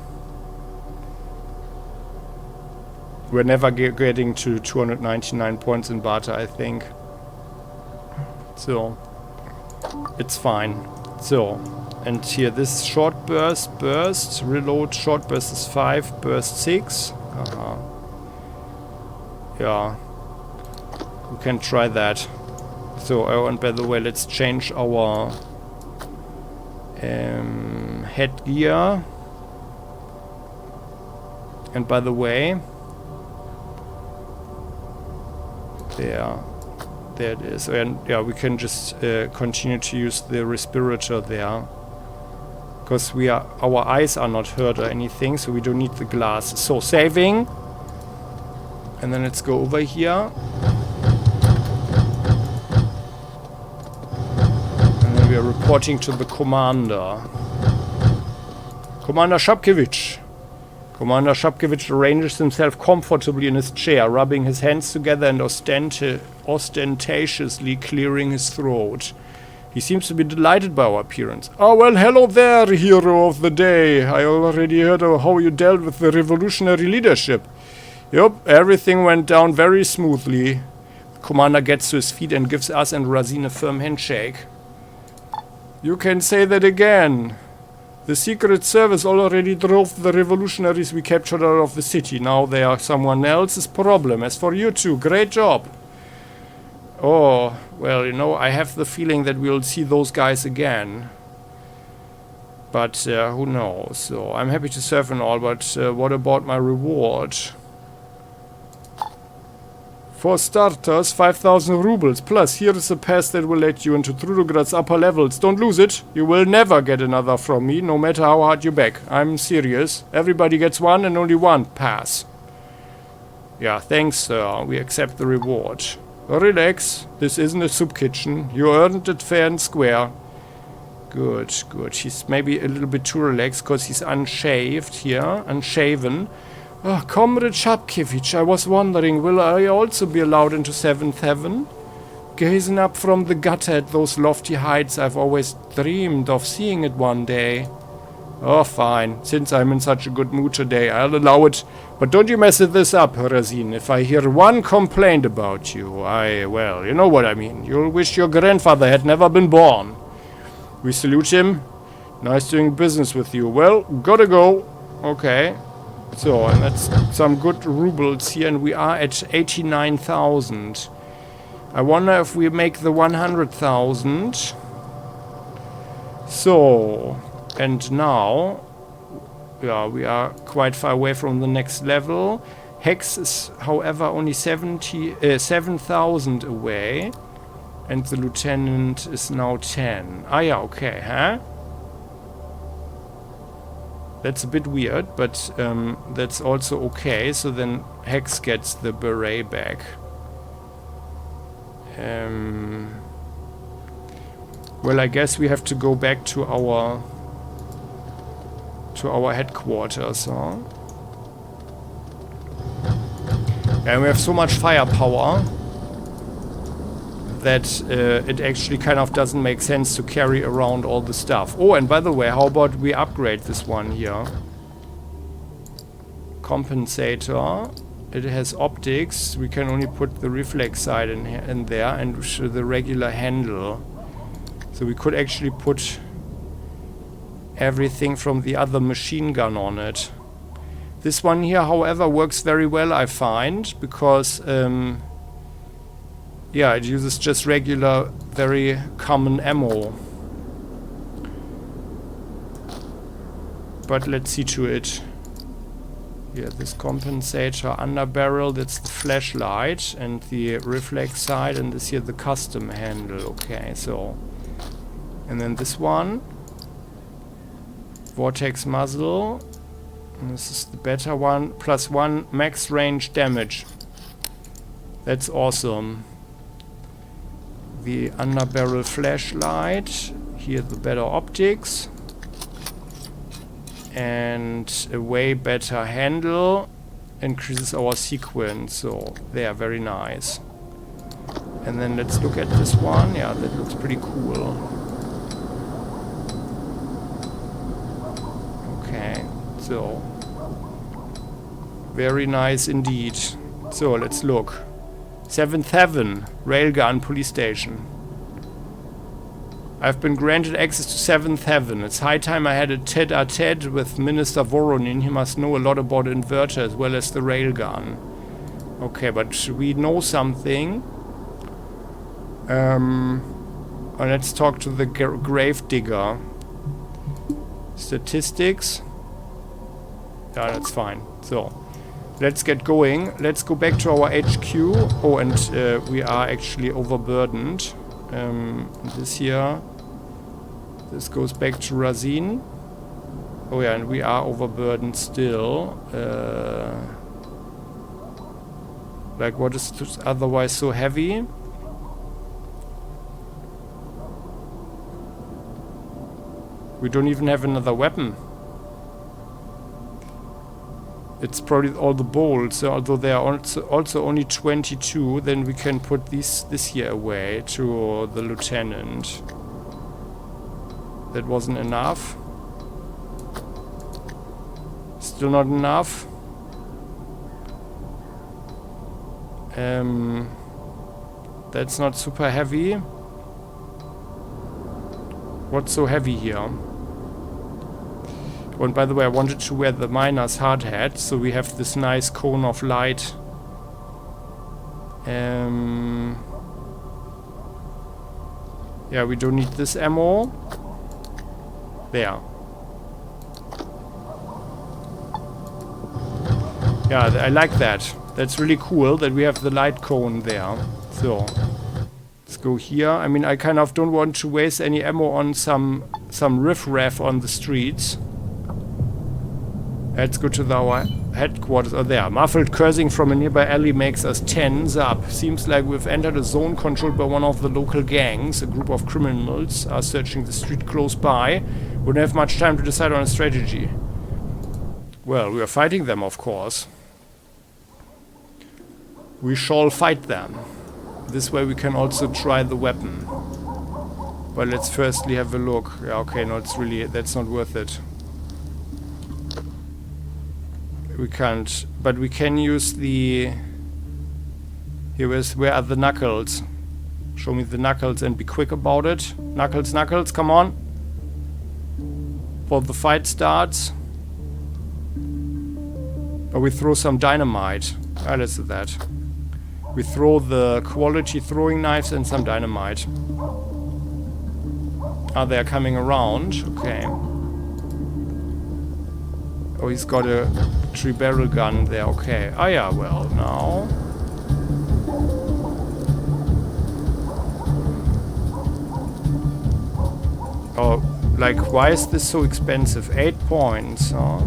Speaker 1: We're never getting to 299 points in barter, I think. So, it's fine. So, and here this short burst, reload, short burst is 5, burst 6. Yeah. We can try that. So, oh, and by the way, let's change our headgear. And by the way, there it is. And yeah, we can just continue to use the respirator there. Because our eyes are not hurt or anything, so we don't need the glass. So, saving. And then let's go over here. We are reporting to the commander. Commander Shapkevich. Commander Shapkevich arranges himself comfortably in his chair, rubbing his hands together and ostentatiously clearing his throat. He seems to be delighted by our appearance. Oh, well, hello there, hero of the day. I already heard of how you dealt with the revolutionary leadership. Yup, everything went down very smoothly. The commander gets to his feet and gives us and Razin a firm handshake. You can say that again. The Secret Service already drove the revolutionaries we captured out of the city. Now they are someone else's problem. As for you two, great job. Oh, well, you know, I have the feeling that we'll see those guys again. But who knows? So I'm happy to serve and all, but what about my reward? For starters, 5,000 rubles. Plus, here is a pass that will let you into Trudograd's upper levels. Don't lose it. You will never get another from me, no matter how hard you beg. I'm serious. Everybody gets one and only one pass. Yeah, thanks, sir. We accept the reward. Relax. This isn't a soup kitchen. You earned it fair and square. Good, good. He's maybe a little bit too relaxed because he's unshaved here. Unshaven. Oh, Comrade Shapkevich, I was wondering, will I also be allowed into 7th Heaven? Gazing up from the gutter at those lofty heights, I've always dreamed of seeing it one day. Oh, fine. Since I'm in such a good mood today, I'll allow it. But don't you mess this up, Razin. If I hear one complaint about you, well, you know what I mean. You'll wish your grandfather had never been born. We salute him. Nice doing business with you. Well, gotta go. Okay. So, and that's some good rubles here, and we are at 89,000. I wonder if we make the 100,000. So, and now, yeah, we are quite far away from the next level. Hex is, however, only 7,000 away, and the lieutenant is now 10. Ah, yeah, okay, huh? That's a bit weird, but that's also okay. So then Hex gets the beret back. Well, I guess we have to go back to our headquarters, huh? And we have so much firepower that it actually kind of doesn't make sense to carry around all the stuff. Oh, and by the way, how about we upgrade this one here? Compensator. It has optics. We can only put the reflex side in there and the regular handle. So we could actually put everything from the other machine gun on it. This one here, however, works very well, I find, because yeah, it uses just regular, very common ammo. But let's see to it. Here, this compensator underbarrel, that's the flashlight, and the reflex side, and this here the custom handle. Okay, so. And then this one. Vortex muzzle. And this is the better one. +1 max range damage. That's awesome. The underbarrel flashlight. Here the better optics. And a way better handle. Increases our sequence. So they are very nice. And then let's look at this one. Yeah, that looks pretty cool. Okay, so very nice indeed. So let's look. 7th Heaven, Railgun Police Station. I've been granted access to 7th Heaven. It's high time I had a tete-a-tete with Minister Voronin. He must know a lot about inverter as well as the railgun. Okay, but we know something. Let's talk to the grave digger. Statistics. Yeah, that's fine. So, let's get going. Let's go back to our HQ. Oh, and we are actually overburdened. This here. This goes back to Razin. Oh yeah, and we are overburdened still. Like, what is otherwise so heavy? We don't even have another weapon. It's probably all the bolts, so although there are also only 22, then we can put this here away to the lieutenant. That wasn't enough. Still not enough. That's not super heavy. What's so heavy here? Oh, and by the way, I wanted to wear the miner's hard hat, so we have this nice cone of light. Yeah, we don't need this ammo. There. Yeah, I like that. That's really cool that we have the light cone there. So, let's go here. I mean, I kind of don't want to waste any ammo on some riff-raff on the streets. Let's go to our headquarters. Oh, there. Muffled cursing from a nearby alley makes us tense up. Seems like we've entered a zone controlled by one of the local gangs. A group of criminals are searching the street close by. Wouldn't have much time to decide on a strategy. Well, we are fighting them, of course. We shall fight them. This way we can also try the weapon. But let's firstly have a look. Yeah, okay, no, that's not worth it. We can't, but we can use the... Where are the knuckles? Show me the knuckles and be quick about it. Knuckles, knuckles, come on. Before the fight starts. Or we throw some dynamite. Ah, let's do that. We throw the quality throwing knives and some dynamite. Ah, they're coming around. Okay. Oh, he's got a tree-barrel gun there. Okay. Ah, yeah, well, now... Oh, like, why is this so expensive? 8 points, huh?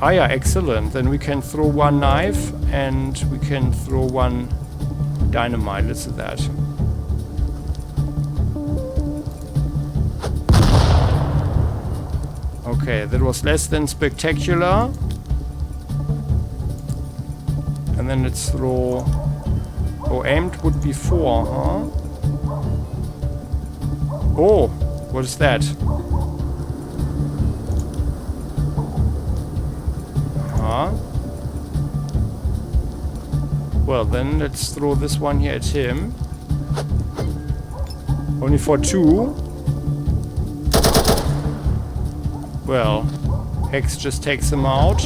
Speaker 1: Ah, yeah, excellent. Then we can throw one knife and we can throw one dynamite. Let's do that. Okay, that was less than spectacular. And then let's throw... Oh, aimed would be 4, huh? Oh, what is that? Huh? Well, then let's throw this one here at him. Only for 2. Well, Hex just takes him out.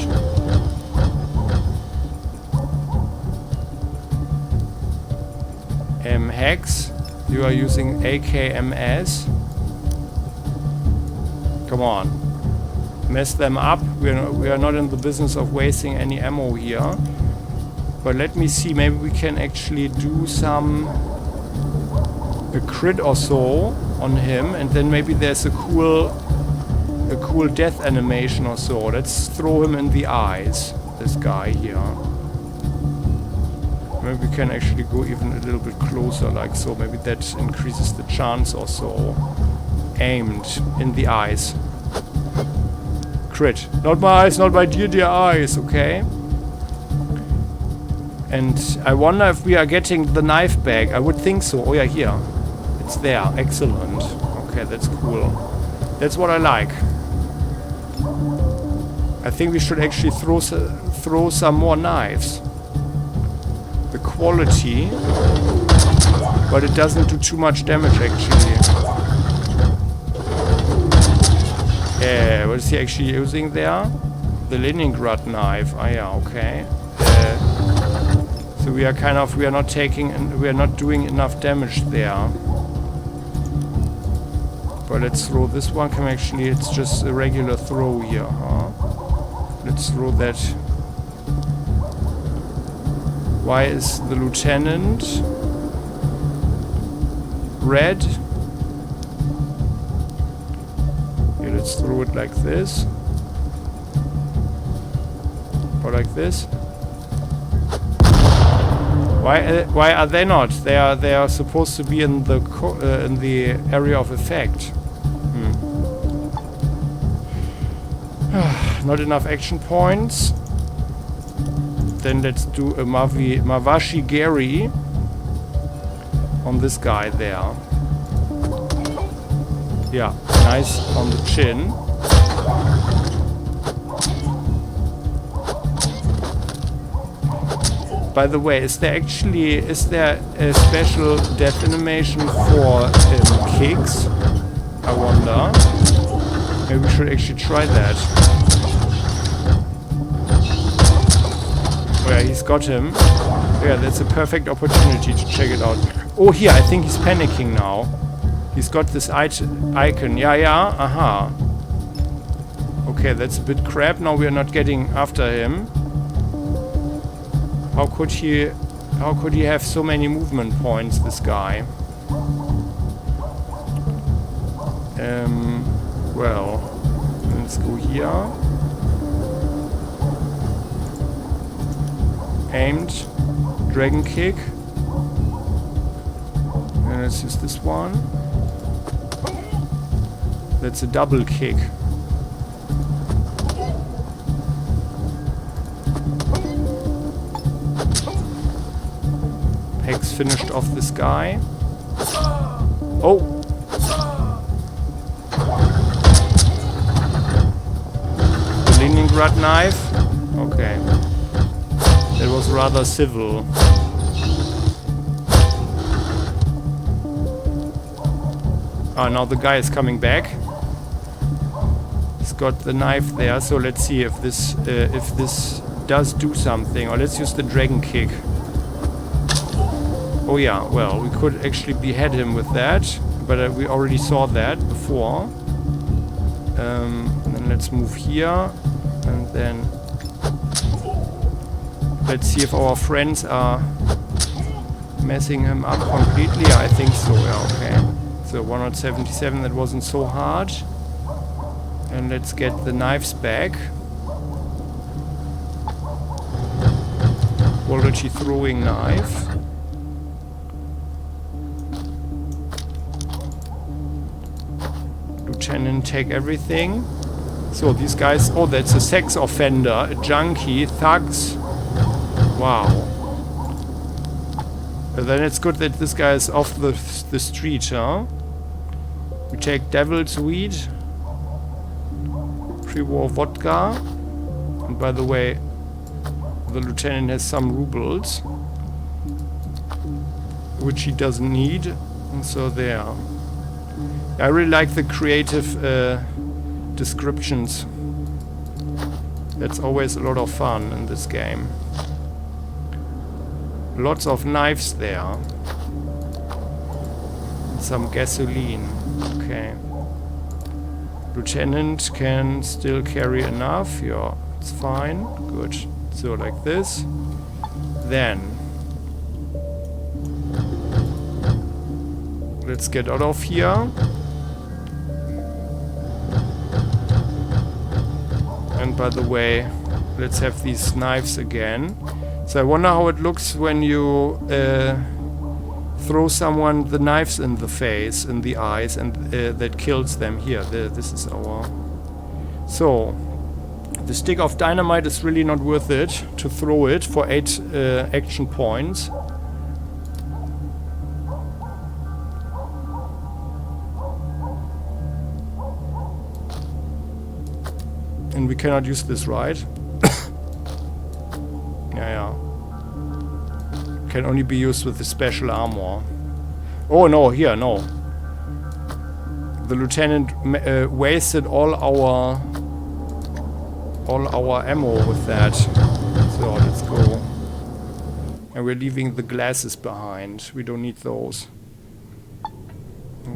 Speaker 1: Hex, you are using AKMS. Come on. Mess them up. We are not in the business of wasting any ammo here. But let me see, maybe we can actually do a crit or so on him, and then maybe there's a cool death animation or so. Let's throw him in the eyes, this guy here. Maybe we can actually go even a little bit closer, like so. Maybe that increases the chance or so. Aimed in the eyes. Crit. Not my eyes, not my dear eyes, okay? And I wonder if we are getting the knife back. I would think so. Oh yeah, here. It's there. Excellent. Okay, that's cool. That's what I like. I think we should actually throw some more knives. The quality, but it doesn't do too much damage actually. What is he actually using there? The Leningrad knife. Ah, yeah, okay. So we are not doing enough damage there. But let's throw this one. It's just a regular throw here, huh? Let's throw that. Why is the lieutenant red? Okay, let's throw it like this. Or like this. Why are they not? They are supposed to be in the area of effect. Not enough action points. Then let's do a Mawashi Gary on this guy there. Yeah, nice on the chin. By the way, is there a special death animation for kicks? I wonder. Maybe we should actually try that. Oh yeah, he's got him. Yeah, that's a perfect opportunity to check it out. Oh, here, I think he's panicking now. He's got this icon. Yeah, aha. Okay, that's a bit crap. Now we are not getting after him. How could he have so many movement points, this guy? Well, let's go here. Aimed. Dragon kick. And let's use this one. That's a double kick. Hex finished off this guy. Oh! The Leningrad knife. Okay. That was rather civil. Ah, now the guy is coming back. He's got the knife there, so let's see if this does do something. Or let's use the dragon kick. Oh yeah, well, we could actually behead him with that, but we already saw that before. And then let's move here, and then let's see if our friends are messing him up completely. I think so, yeah, okay. So 177, that wasn't so hard. And let's get the knives back. Quality throwing knife. Lieutenant, take everything. So these guys, oh, that's a sex offender, a junkie, thugs. Wow. But then it's good that this guy is off the street, huh? We take devil's weed, pre-war vodka, and by the way, the lieutenant has some rubles, which he doesn't need, and so there. I really like the creative descriptions. That's always a lot of fun in this game. Lots of knives there. Some gasoline. Okay. Lieutenant can still carry enough. Yeah, it's fine. Good. So like this. Then let's get out of here. And by the way, let's have these knives again. So I wonder how it looks when you throw someone the knives in the face, in the eyes, and that kills them. Here, this is our... So, the stick of dynamite is really not worth it to throw it for 8 action points. And we cannot use this, right? Yeah. Can only be used with the special armor. Oh no, here, no. The lieutenant wasted all our ammo with that. So let's go. And we're leaving the glasses behind. We don't need those.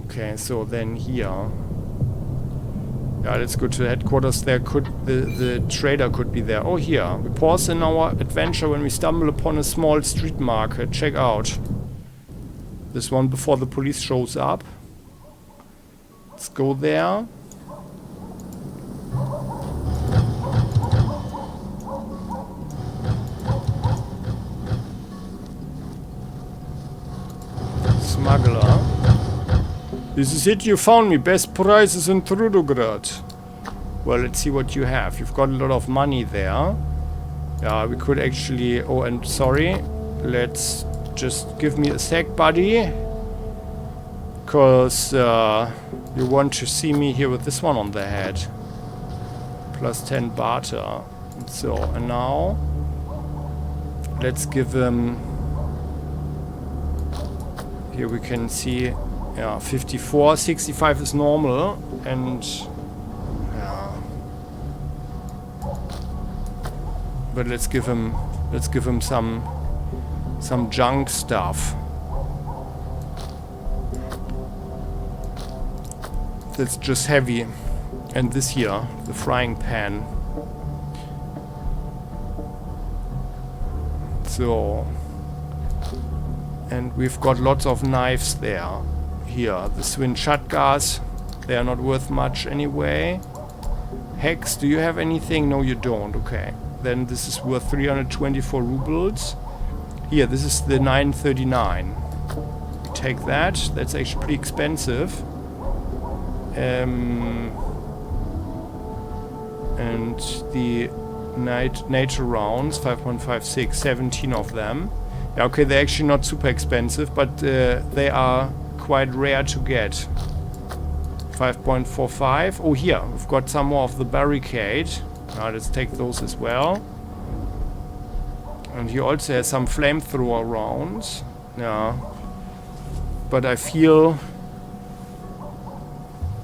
Speaker 1: Okay, so then here. Yeah, let's go to headquarters. There could the trader could be there. Oh, here. We pause in our adventure when we stumble upon a small street market. Check out this one before the police shows up. Let's go there. Smuggler. This is it, you found me. Best prices in Trudograd. Well, let's see what you have. You've got a lot of money there. Yeah, we could actually... Oh, and sorry. Let's just give me a sec, buddy. Because you want to see me here with this one on the head. Plus 10 barter. So, and now... Let's give him... Here we can see... Yeah, 54. 65 is normal. And... But let's give him some junk stuff. That's just heavy. And this here, the frying pan. So, and we've got lots of knives there. Here, the Swin Shotgas, they are not worth much anyway. Hex, do you have anything? No, you don't. Okay. Then this is worth 324 rubles. Here, this is the 939. Take that. That's actually pretty expensive. And the nature rounds, 5.56, 17 of them. Yeah, okay, they're actually not super expensive, but they are quite rare to get. 5.45. Oh, here, we've got some more of the barricade. Now let's take those as well. And he also has some flamethrower rounds. Yeah. But I feel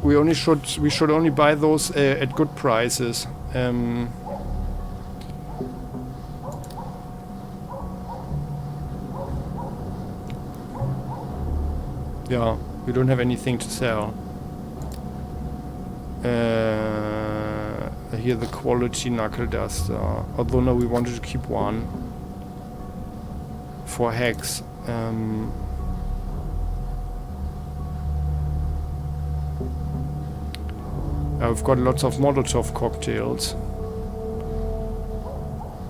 Speaker 1: we should only buy those at good prices. Yeah, we don't have anything to sell. Here the quality knuckle duster. Although no, we wanted to keep one for Hex. I've got lots of Molotov cocktails.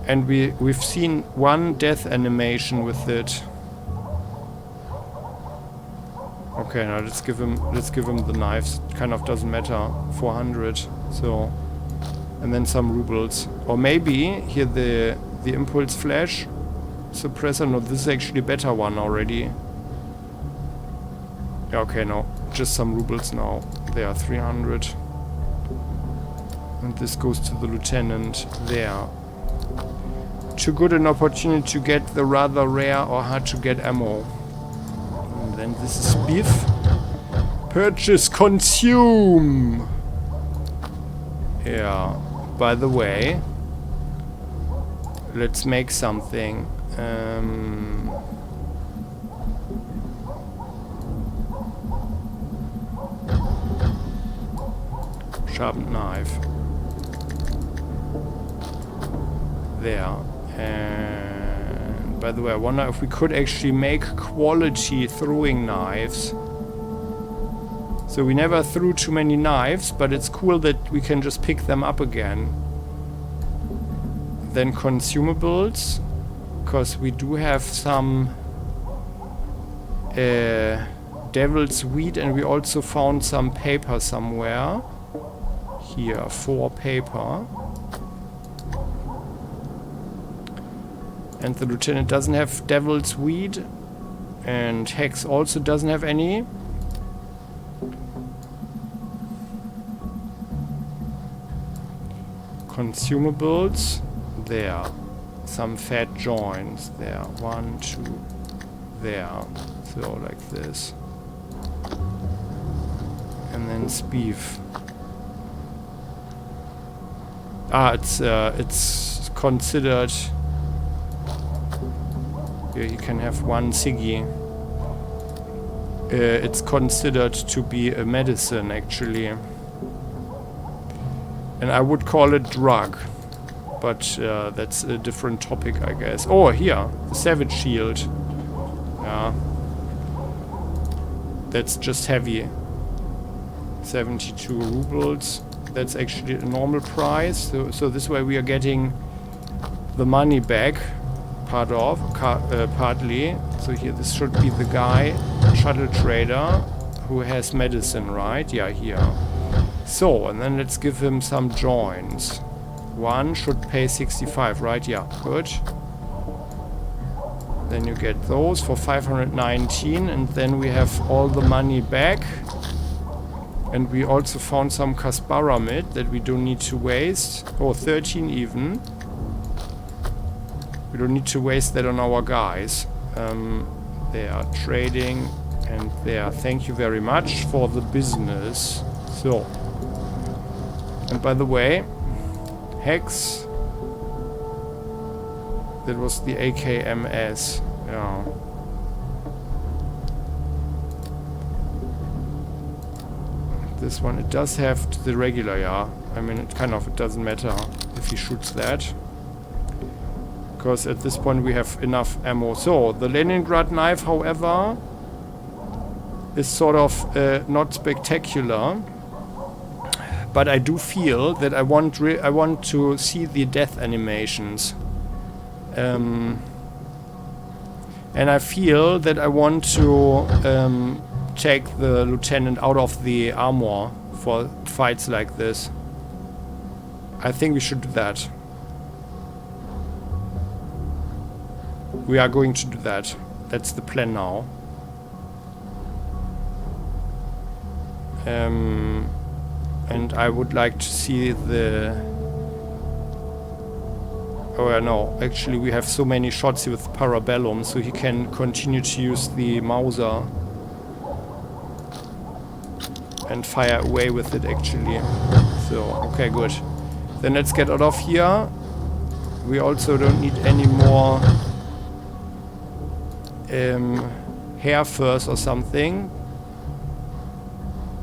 Speaker 1: And we've seen one death animation with it. Okay, now let's give him the knives. It kind of doesn't matter. 400. So, and then some rubles. Or maybe here the impulse flash suppressor. No, this is actually a better one already. Yeah, okay, no, just some rubles now. They are 300. And this goes to the lieutenant there. Too good an opportunity to get the rather rare or hard to get ammo. And then this is beef. Purchase, consume. Yeah. By the way, let's make something. Sharpened knife. There. And by the way, I wonder if we could actually make quality throwing knives. So we never threw too many knives, but it's cool that we can just pick them up again. Then consumables, because we do have some devil's weed, and we also found some paper somewhere. Here, 4 paper. And the lieutenant doesn't have devil's weed, and Hex also doesn't have any. Consumables, there. Some fat joints, there. 1, 2, there. So like this. And then beef. Ah, it's considered. Here you can have 1 ciggy. It's considered to be a medicine, actually. And I would call it drug. But that's a different topic, I guess. Oh, here, the Savage Shield. Yeah. That's just heavy. 72 rubles. That's actually a normal price. So this way we are getting the money back. Partly. So here, this should be the guy, shuttle trader. who has medicine, right? Yeah, here. So, and then let's give him some joints. One should pay 65, right? Yeah, good. Then you get those for 519, and then we have all the money back. And we also found some Kasparamid that we don't need to waste. Oh, 13 even. We don't need to waste that on our guys. They are trading, and they are. Thank you very much for the business. So. And by the way, Hex. That was the AKMS. Yeah. This one, it does have the regular, yeah. I mean, it doesn't matter if he shoots that. Because at this point we have enough ammo. So, the Leningrad knife, however, is sort of not spectacular. But I do feel that I want to see the death animations. And I feel that I want to take the lieutenant out of the armor for fights like this. I think we should do that. We are going to do that. That's the plan now. And I would like to see the... Oh yeah, no. Actually, we have so many shots here with Parabellum, so he can continue to use the Mauser and fire away with it, actually. So, okay, good. Then let's get out of here. We also don't need any more hair furs or something.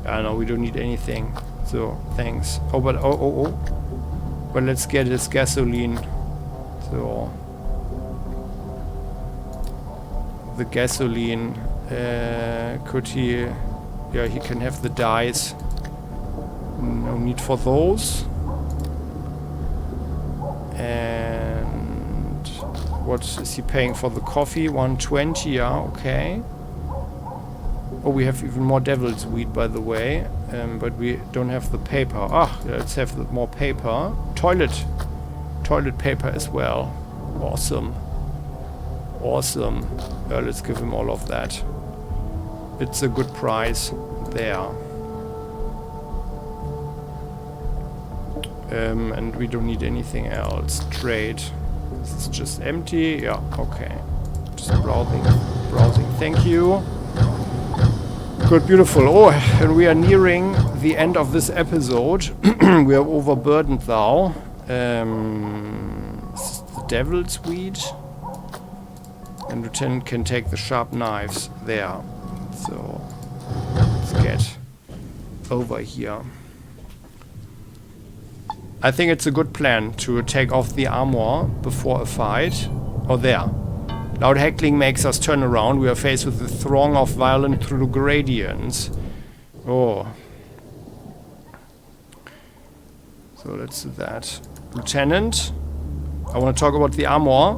Speaker 1: I know we don't need anything. So, thanks. Oh, but But let's get his gasoline. So, the gasoline. Could he? Yeah, he can have the dyes. No need for those. And what is he paying for the coffee? 120. Yeah, okay. Oh, we have even more devil's weed, by the way. But we don't have the paper. Ah, let's have more paper. Toilet paper as well. Awesome. Awesome. Let's give him all of that. It's a good price there. And we don't need anything else. Trade. This is just empty. Yeah, okay. Just browsing. Thank you. Good, beautiful. Oh, and we are nearing the end of this episode. We are overburdened now. This is the devil's weed. And Lieutenant can take the sharp knives there. So, let's get over here. I think it's a good plan to take off the armor before a fight. Oh, there. Loud heckling makes us turn around. We are faced with a throng of violent Trudogradians. Oh. So let's do that. Lieutenant, I want to talk about the armor.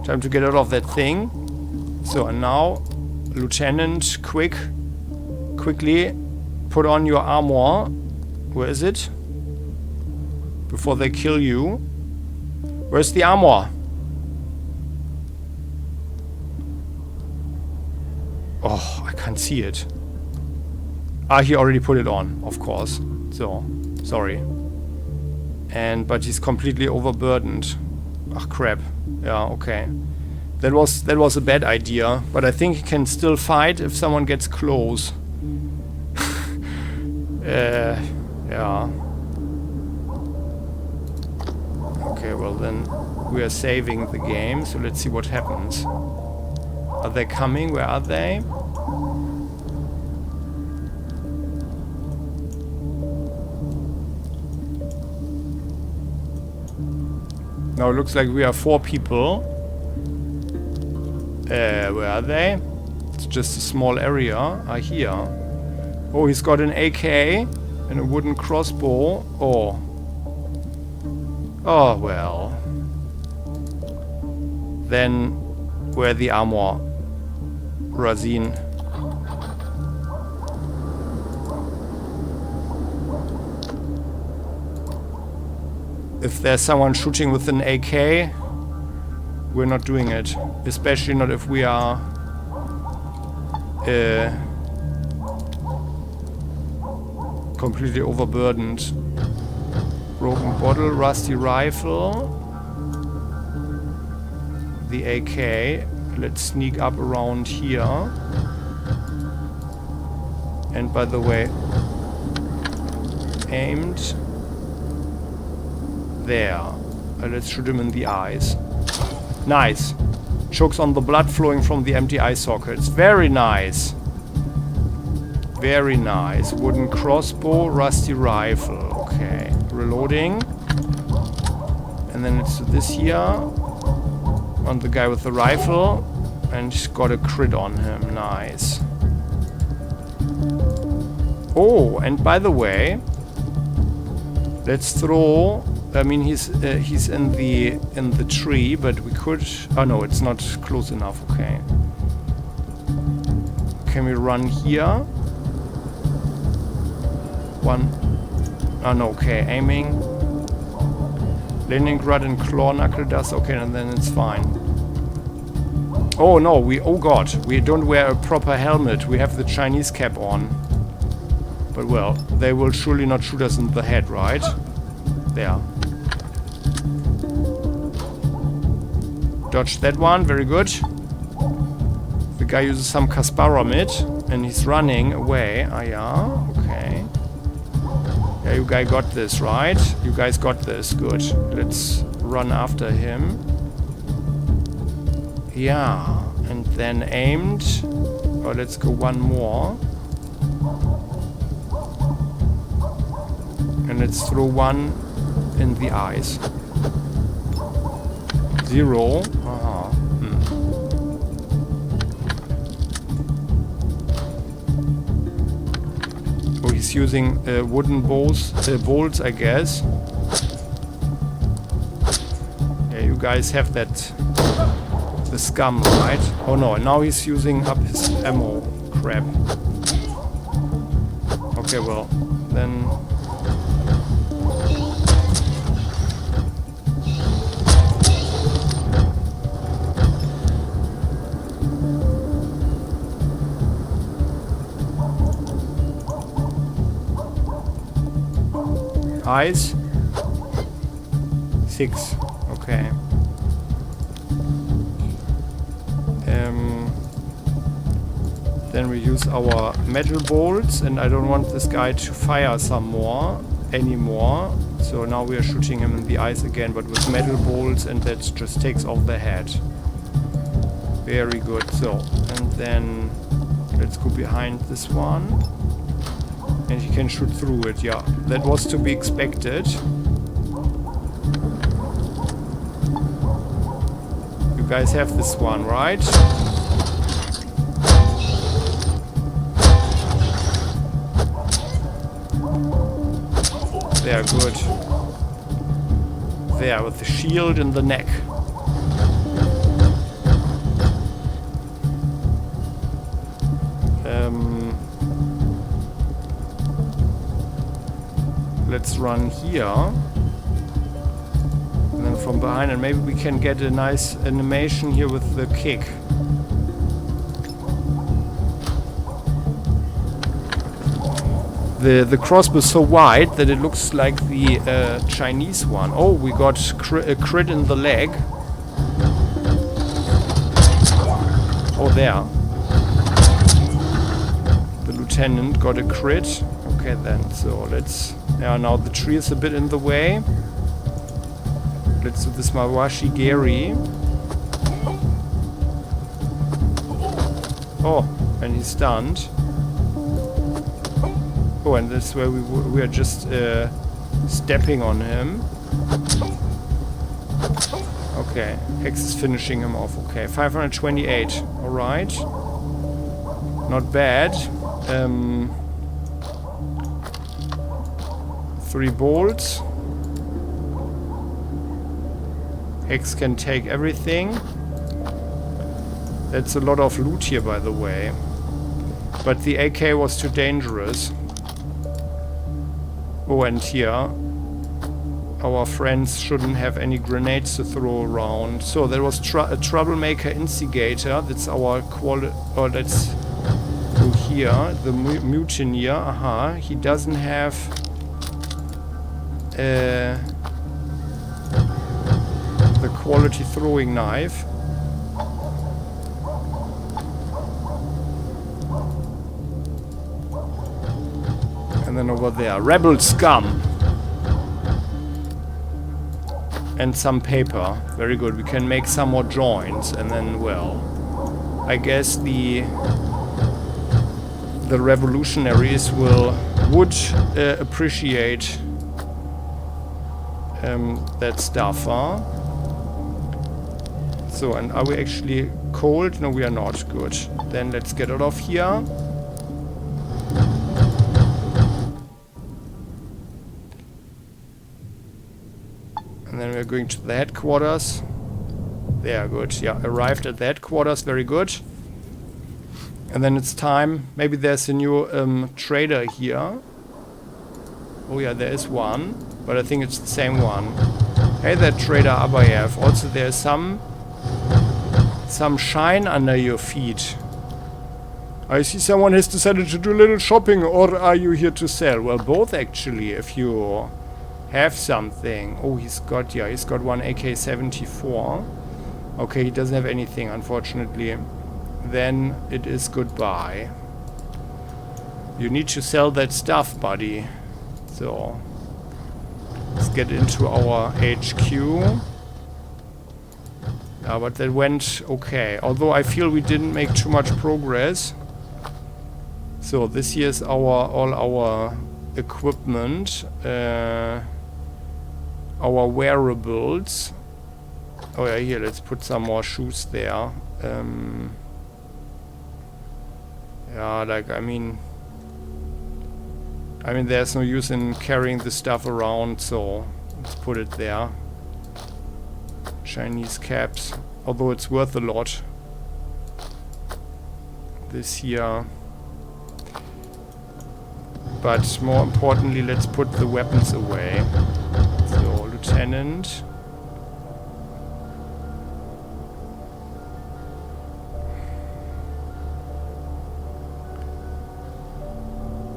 Speaker 1: Time to get out of that thing. So, and now, Lieutenant, quickly put on your armor. Where is it? Before they kill you. Where's the armor? Oh, I can't see it. Ah, he already put it on, of course. So, sorry. But he's completely overburdened. Ah, crap. Yeah, okay. That was a bad idea, but I think he can still fight if someone gets close. Yeah. Okay, well then we are saving the game, so let's see what happens. Are they coming? Where are they? Now it looks like we are 4 people. Where are they? It's just a small area. Ah, here. Oh, he's got an AK and a wooden crossbow. Oh. Oh, well. Then, where the armor? Razin. if there's someone shooting with an AK, we're not doing it. Especially not if we are completely overburdened. Broken bottle, rusty rifle. The AK. Let's sneak up around here. And by the way, aimed there. Let's shoot him in the eyes. Nice. Chokes on the blood flowing from the empty eye sockets. Very nice. Very nice. Wooden crossbow, rusty rifle. Okay. Reloading. And then it's this here. On the guy with the rifle. And he's got a crit on him. Nice. Oh, and by the way, let's throw. I mean, he's in the tree, but we could. Oh no, it's not close enough. Okay. Can we run here? One. Oh no. Okay, aiming. Leningrad and claw knuckle dust. Okay, and then it's fine. Oh no, oh god, we don't wear a proper helmet. We have the Chinese cap on. But well, they will surely not shoot us in the head, right? There. Dodge that one, very good. The guy uses some Kasparamid and he's running away. Ah yeah, okay. Yeah, you guys got this, right? You guys got this, good. Let's run after him. Yeah, and then aimed. Oh, let's go one more. And let's throw one in the eyes. 0. Uh-huh. Oh, he's using wooden bolts, I guess. Yeah, you guys have that. The scum, right? Oh no, now he's using up his ammo. Crap. Okay, well, then. Eyes. 6. Okay. Then we use our metal bolts, and I don't want this guy to fire anymore. So now we are shooting him in the eyes again, but with metal bolts, and that just takes off the head. Very good. So, and then let's go behind this one. And he can shoot through it, yeah. That was to be expected. You guys have this one, right? There, good. There, with the shield in the neck. Let's run here. And then from behind, and maybe we can get a nice animation here with the kick. The crossbow is so wide that it looks like the Chinese one. Oh, we got a crit in the leg. Oh, there. The lieutenant got a crit. Okay, then. So let's... Yeah, now the tree is a bit in the way. Let's do this Mawashi Geri. Oh, and he's stunned. Oh, and this is where we are just stepping on him. Okay, X is finishing him off. Okay, 528. All right, not bad. 3 bolts. X can take everything. That's a lot of loot here, by the way. But the AK was too dangerous. Oh, and here. our friends shouldn't have any grenades to throw around. So there was a troublemaker instigator. That's our quality. Or let's go here. The mutineer. Aha. He doesn't have the quality throwing knife. And then over there, rebel scum. And some paper. Very good. We can make some more joints, and then, well, I guess the revolutionaries would appreciate that stuff, huh? So, and are we actually cold? No, we are not. Good. Then let's get out of here. And then we're going to the headquarters. There, good. Yeah, arrived at the headquarters. Very good. And then it's time. Maybe there's a new trader here. Oh yeah, there is one. But I think it's the same one. Hey there, Trader Abayev. Also, there's some shine under your feet. I see someone has decided to do a little shopping, or are you here to sell? Well, both actually, if you have something. Oh, he's got one AK-74. Okay, he doesn't have anything, unfortunately. Then it is goodbye. You need to sell that stuff, buddy. So, let's get into our HQ. But that went okay. Although I feel we didn't make too much progress. So this here is all our equipment. Our wearables. Oh yeah, here, let's put some more shoes there. Yeah, like, I mean, there's no use in carrying the stuff around, so let's put it there. Chinese caps, although it's worth a lot. This here. But more importantly, let's put the weapons away. So, Lieutenant.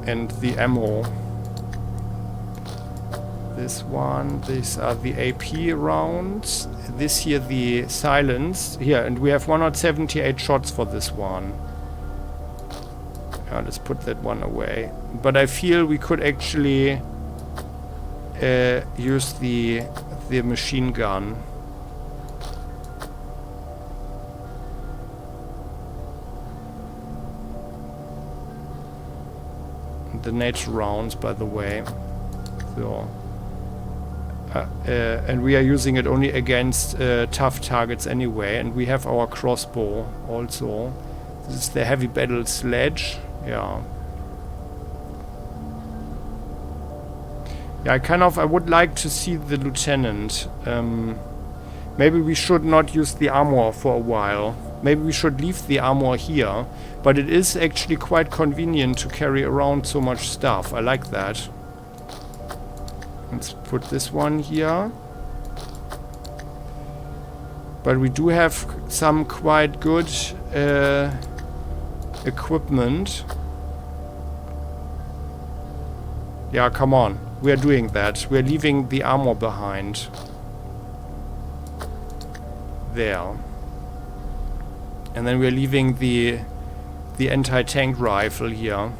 Speaker 1: And the ammo. This one, these are the AP rounds. This here, the silence. Here, and we have 178 shots for this one. Yeah, let's put that one away. But I feel we could actually use the machine gun. The NATO rounds, by the way. So, and we are using it only against tough targets anyway. And we have our crossbow also. This is the heavy battle sledge. Yeah. Yeah, I would like to see the lieutenant. Maybe we should not use the armor for a while. Maybe we should leave the armor here. But it is actually quite convenient to carry around so much stuff. I like that. Let's put this one here. But we do have some quite good equipment. Yeah, come on. We are doing that. We are leaving the armor behind. There. And then we are leaving the anti-tank rifle here.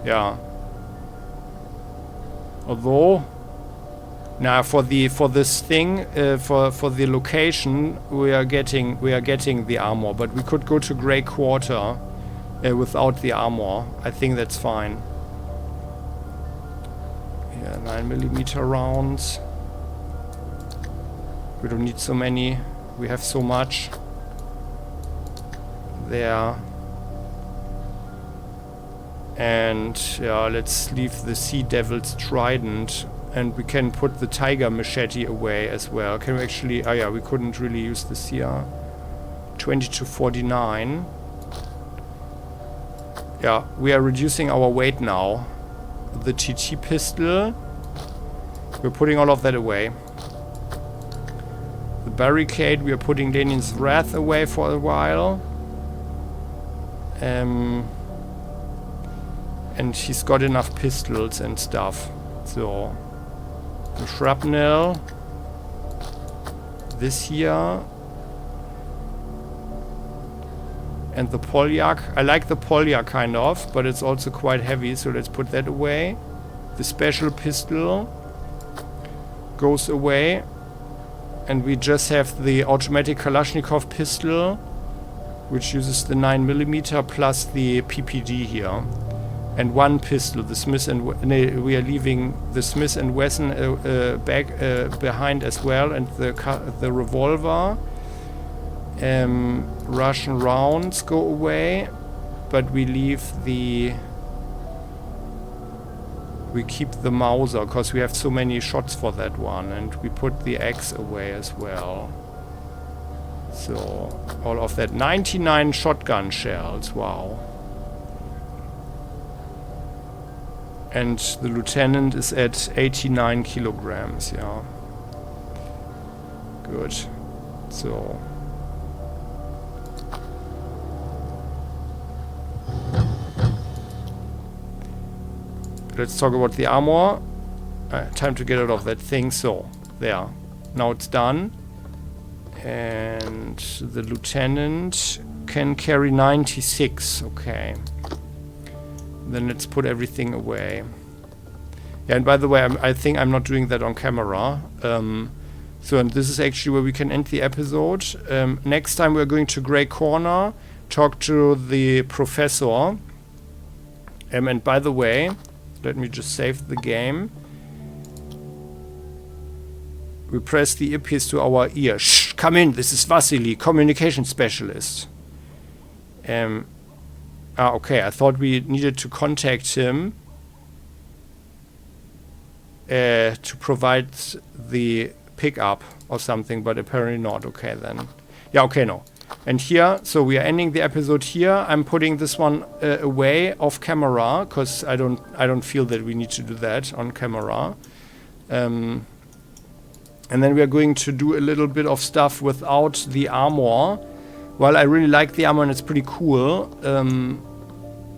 Speaker 1: Yeah. Although, now for this thing, for the location, we are getting the armor, but we could go to Grey Quarter without the armor. I think that's fine. Yeah, 9mm rounds. We don't need so many. We have so much. There. And yeah, let's leave the Sea Devil's Trident. And we can put the Tiger Machete away as well. Can we actually... Oh yeah, we couldn't really use this here. 20 to 49. Yeah, we are reducing our weight now. The TT pistol, we're putting all of that away. The barricade, we are putting Lenin's Wrath away for a while. And he's got enough pistols and stuff. So, the shrapnel. This here. And the Polyak. I like the Polyak kind of, but it's also quite heavy, so let's put that away. The special pistol goes away. And we just have the automatic Kalashnikov pistol, which uses the 9mm plus the PPD here. And one pistol, the Smith and we are leaving the Smith and Wesson back behind as well, and the revolver. Russian rounds go away, but we leave the... We keep the Mauser, because we have so many shots for that one, and we put the Axe away as well. So, all of that. 99 shotgun shells, wow. And the lieutenant is at 89 kilograms, yeah. Good. So... Let's talk about the armor. Time to get out of that thing. So, there. Now it's done. And the lieutenant can carry 96. Okay. Then let's put everything away. Yeah, and by the way, I think I'm not doing that on camera. So, and this is actually where we can end the episode. Next time we're going to Grey Corner, talk to the professor. And by the way... Let me just save the game. We press the earpiece to our ear. Shh, come in. This is Vasily, communication specialist. Okay. I thought we needed to contact him to provide the pickup or something, but apparently not. Okay, then. Yeah, okay, no. And here, so we are ending the episode here. I'm putting this one away off camera because I don't feel that we need to do that on camera. And then we are going to do a little bit of stuff without the armor. While I really like the armor and it's pretty cool,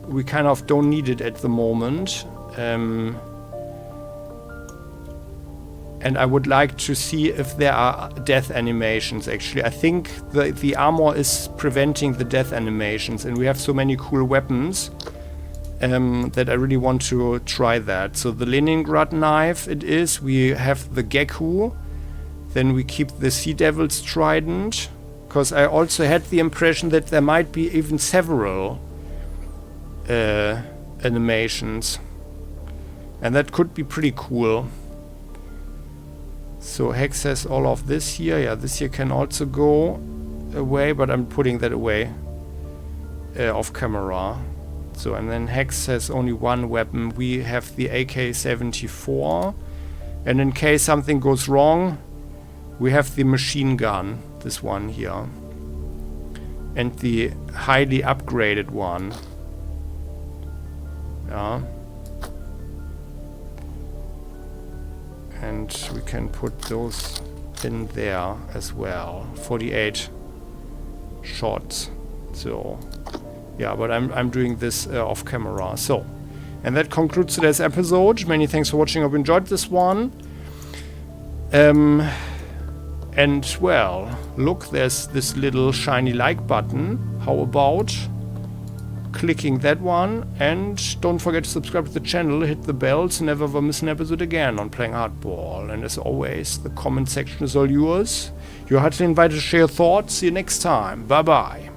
Speaker 1: we kind of don't need it at the moment. And I would like to see if there are death animations, actually. I think the armor is preventing the death animations, and we have so many cool weapons that I really want to try that. So the Leningrad knife it is. We have the Gekku. Then we keep the Sea Devil's Trident. Because I also had the impression that there might be even several animations. And that could be pretty cool. So Hex has all of this here. Yeah, this here can also go away, but I'm putting that away off camera. So, and then Hex has only one weapon. We have the AK-74. And in case something goes wrong, we have the machine gun. This one here. And the highly upgraded one. Yeah. And we can put those in there as well. 48 shots. So, yeah, but I'm doing this off camera. So, and that concludes today's episode. Many thanks for watching. I hope you enjoyed this one. And, well, look, there's this little shiny like button. How about clicking that one? And don't forget to subscribe to the channel, hit the bell to never ever miss an episode again on Playing Hardball. And as always, the comment section is all yours. You're heartily invited to share your thoughts. See you next time. Bye-bye.